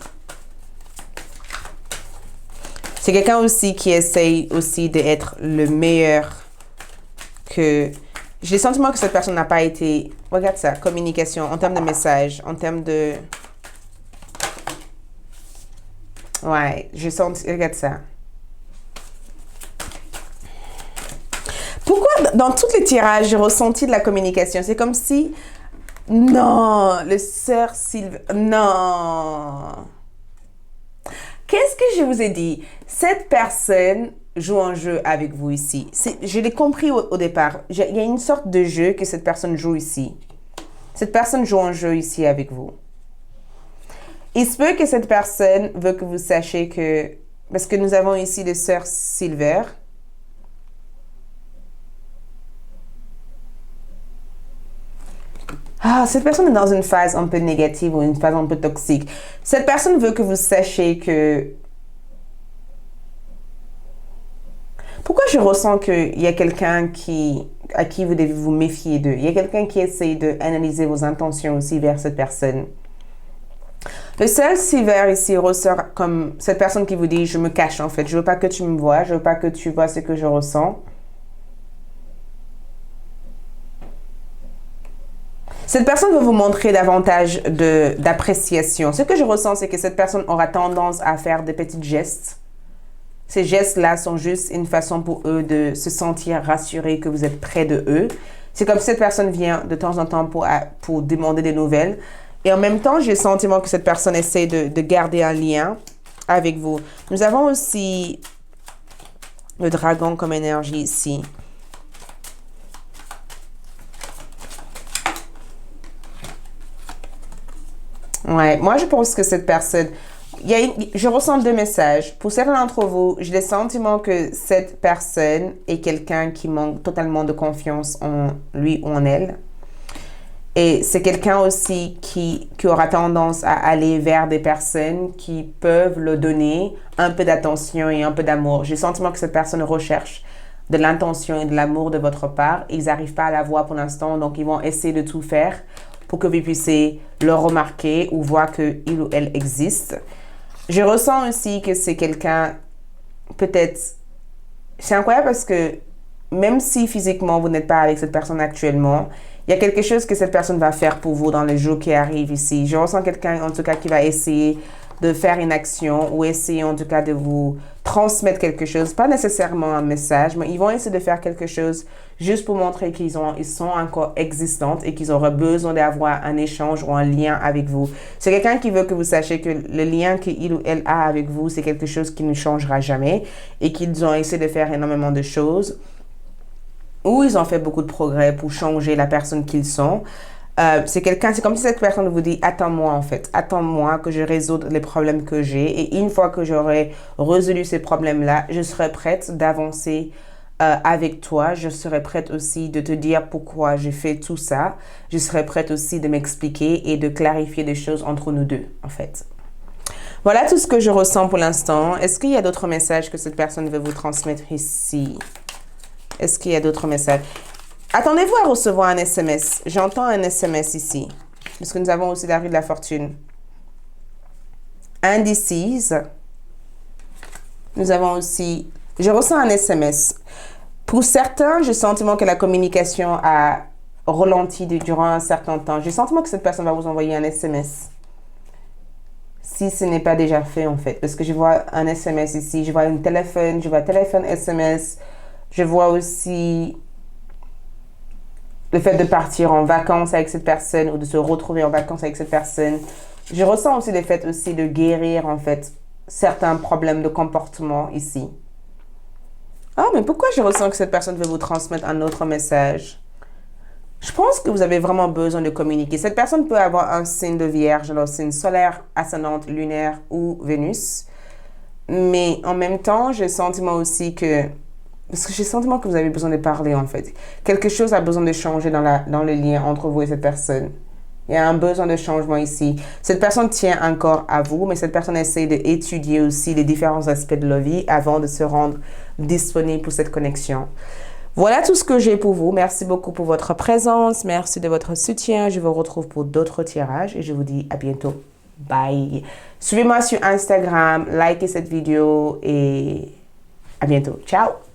C'est quelqu'un aussi qui essaye aussi d'être le meilleur que... J'ai le sentiment que cette personne n'a pas été... Regarde ça, communication, en termes de message, en termes de... Ouais, je sens... Regarde ça. Pourquoi dans tous les tirages, j'ai ressenti de la communication? C'est comme si... Non, le sœur Sylvain... Non. Qu'est-ce que je vous ai dit? Cette personne joue un jeu avec vous ici. Je l'ai compris au départ. Il y a une sorte de jeu que cette personne joue ici. Cette personne joue un jeu ici avec vous. Il se peut que cette personne veut que vous sachiez que... Parce que nous avons ici le sœur Silver. Ah, cette personne est dans une phase un peu négative ou une phase un peu toxique. Cette personne veut que vous sachiez que... Pourquoi je ressens qu'il y a quelqu'un à qui vous devez vous méfier d'eux? Il y a quelqu'un qui essaie d'analyser vos intentions aussi vers cette personne. Le seul Silver ici ressort comme cette personne qui vous dit « Je me cache en fait, je veux pas que tu me vois, je veux pas que tu vois ce que je ressens. » Cette personne veut vous montrer davantage d'appréciation. Ce que je ressens, c'est que cette personne aura tendance à faire des petits gestes. Ces gestes-là sont juste une façon pour eux de se sentir rassurés que vous êtes près de eux. C'est comme si cette personne vient de temps en temps pour demander des nouvelles. Et en même temps, j'ai le sentiment que cette personne essaie de garder un lien avec vous. Nous avons aussi le dragon comme énergie ici. Ouais, moi je pense que cette personne... je ressens deux messages. Pour certains d'entre vous, j'ai le sentiment que cette personne est quelqu'un qui manque totalement de confiance en lui ou en elle. Et c'est quelqu'un aussi qui aura tendance à aller vers des personnes qui peuvent le donner un peu d'attention et un peu d'amour. J'ai le sentiment que cette personne recherche de l'intention et de l'amour de votre part. Ils n'arrivent pas à la voir pour l'instant, donc ils vont essayer de tout faire pour que vous puissiez le remarquer ou voir qu'il ou elle existe. Je ressens aussi que c'est quelqu'un, peut-être, c'est incroyable parce que même si physiquement vous n'êtes pas avec cette personne actuellement, il y a quelque chose que cette personne va faire pour vous dans les jours qui arrivent ici. Je ressens quelqu'un en tout cas qui va essayer de faire une action ou essayer en tout cas de vous transmettre quelque chose, pas nécessairement un message, mais ils vont essayer de faire quelque chose juste pour montrer qu'ils sont encore existants et qu'ils auraient besoin d'avoir un échange ou un lien avec vous. C'est quelqu'un qui veut que vous sachiez que le lien qu'il ou elle a avec vous, c'est quelque chose qui ne changera jamais et qu'ils ont essayé de faire énormément de choses où ils ont fait beaucoup de progrès pour changer la personne qu'ils sont. C'est comme si cette personne vous dit « Attends-moi en fait, attends-moi que je résolve les problèmes que j'ai et une fois que j'aurai résolu ces problèmes-là, je serai prête d'avancer avec toi. Je serai prête aussi de te dire pourquoi j'ai fait tout ça. Je serai prête aussi de m'expliquer et de clarifier des choses entre nous deux en fait. » Voilà tout ce que je ressens pour l'instant. Est-ce qu'il y a d'autres messages que cette personne veut vous transmettre ici? Est-ce qu'il y a d'autres messages? Attendez-vous à recevoir un SMS. J'entends un SMS ici. Parce que nous avons aussi la rue de la fortune. Indécise. Nous avons aussi... Je ressens un SMS. Pour certains, j'ai le sentiment que la communication a ralenti durant un certain temps. J'ai le sentiment que cette personne va vous envoyer un SMS. Si ce n'est pas déjà fait, en fait. Parce que je vois un SMS ici. Je vois un téléphone. Je vois téléphone, SMS. Je vois aussi le fait de partir en vacances avec cette personne ou de se retrouver en vacances avec cette personne. Je ressens aussi le fait aussi de guérir, en fait, certains problèmes de comportement ici. Ah, mais pourquoi je ressens que cette personne veut vous transmettre un autre message? Je pense que vous avez vraiment besoin de communiquer. Cette personne peut avoir un signe de vierge, alors signe solaire, ascendante, lunaire ou Vénus. Mais en même temps, j'ai le sentiment aussi que... Parce que j'ai le sentiment que vous avez besoin de parler, en fait. Quelque chose a besoin de changer dans le lien entre vous et cette personne. Il y a un besoin de changement ici. Cette personne tient encore à vous, mais cette personne essaie d'étudier aussi les différents aspects de la vie avant de se rendre disponible pour cette connexion. Voilà tout ce que j'ai pour vous. Merci beaucoup pour votre présence. Merci de votre soutien. Je vous retrouve pour d'autres tirages et je vous dis à bientôt. Bye. Suivez-moi sur Instagram, likez cette vidéo et à bientôt. Ciao!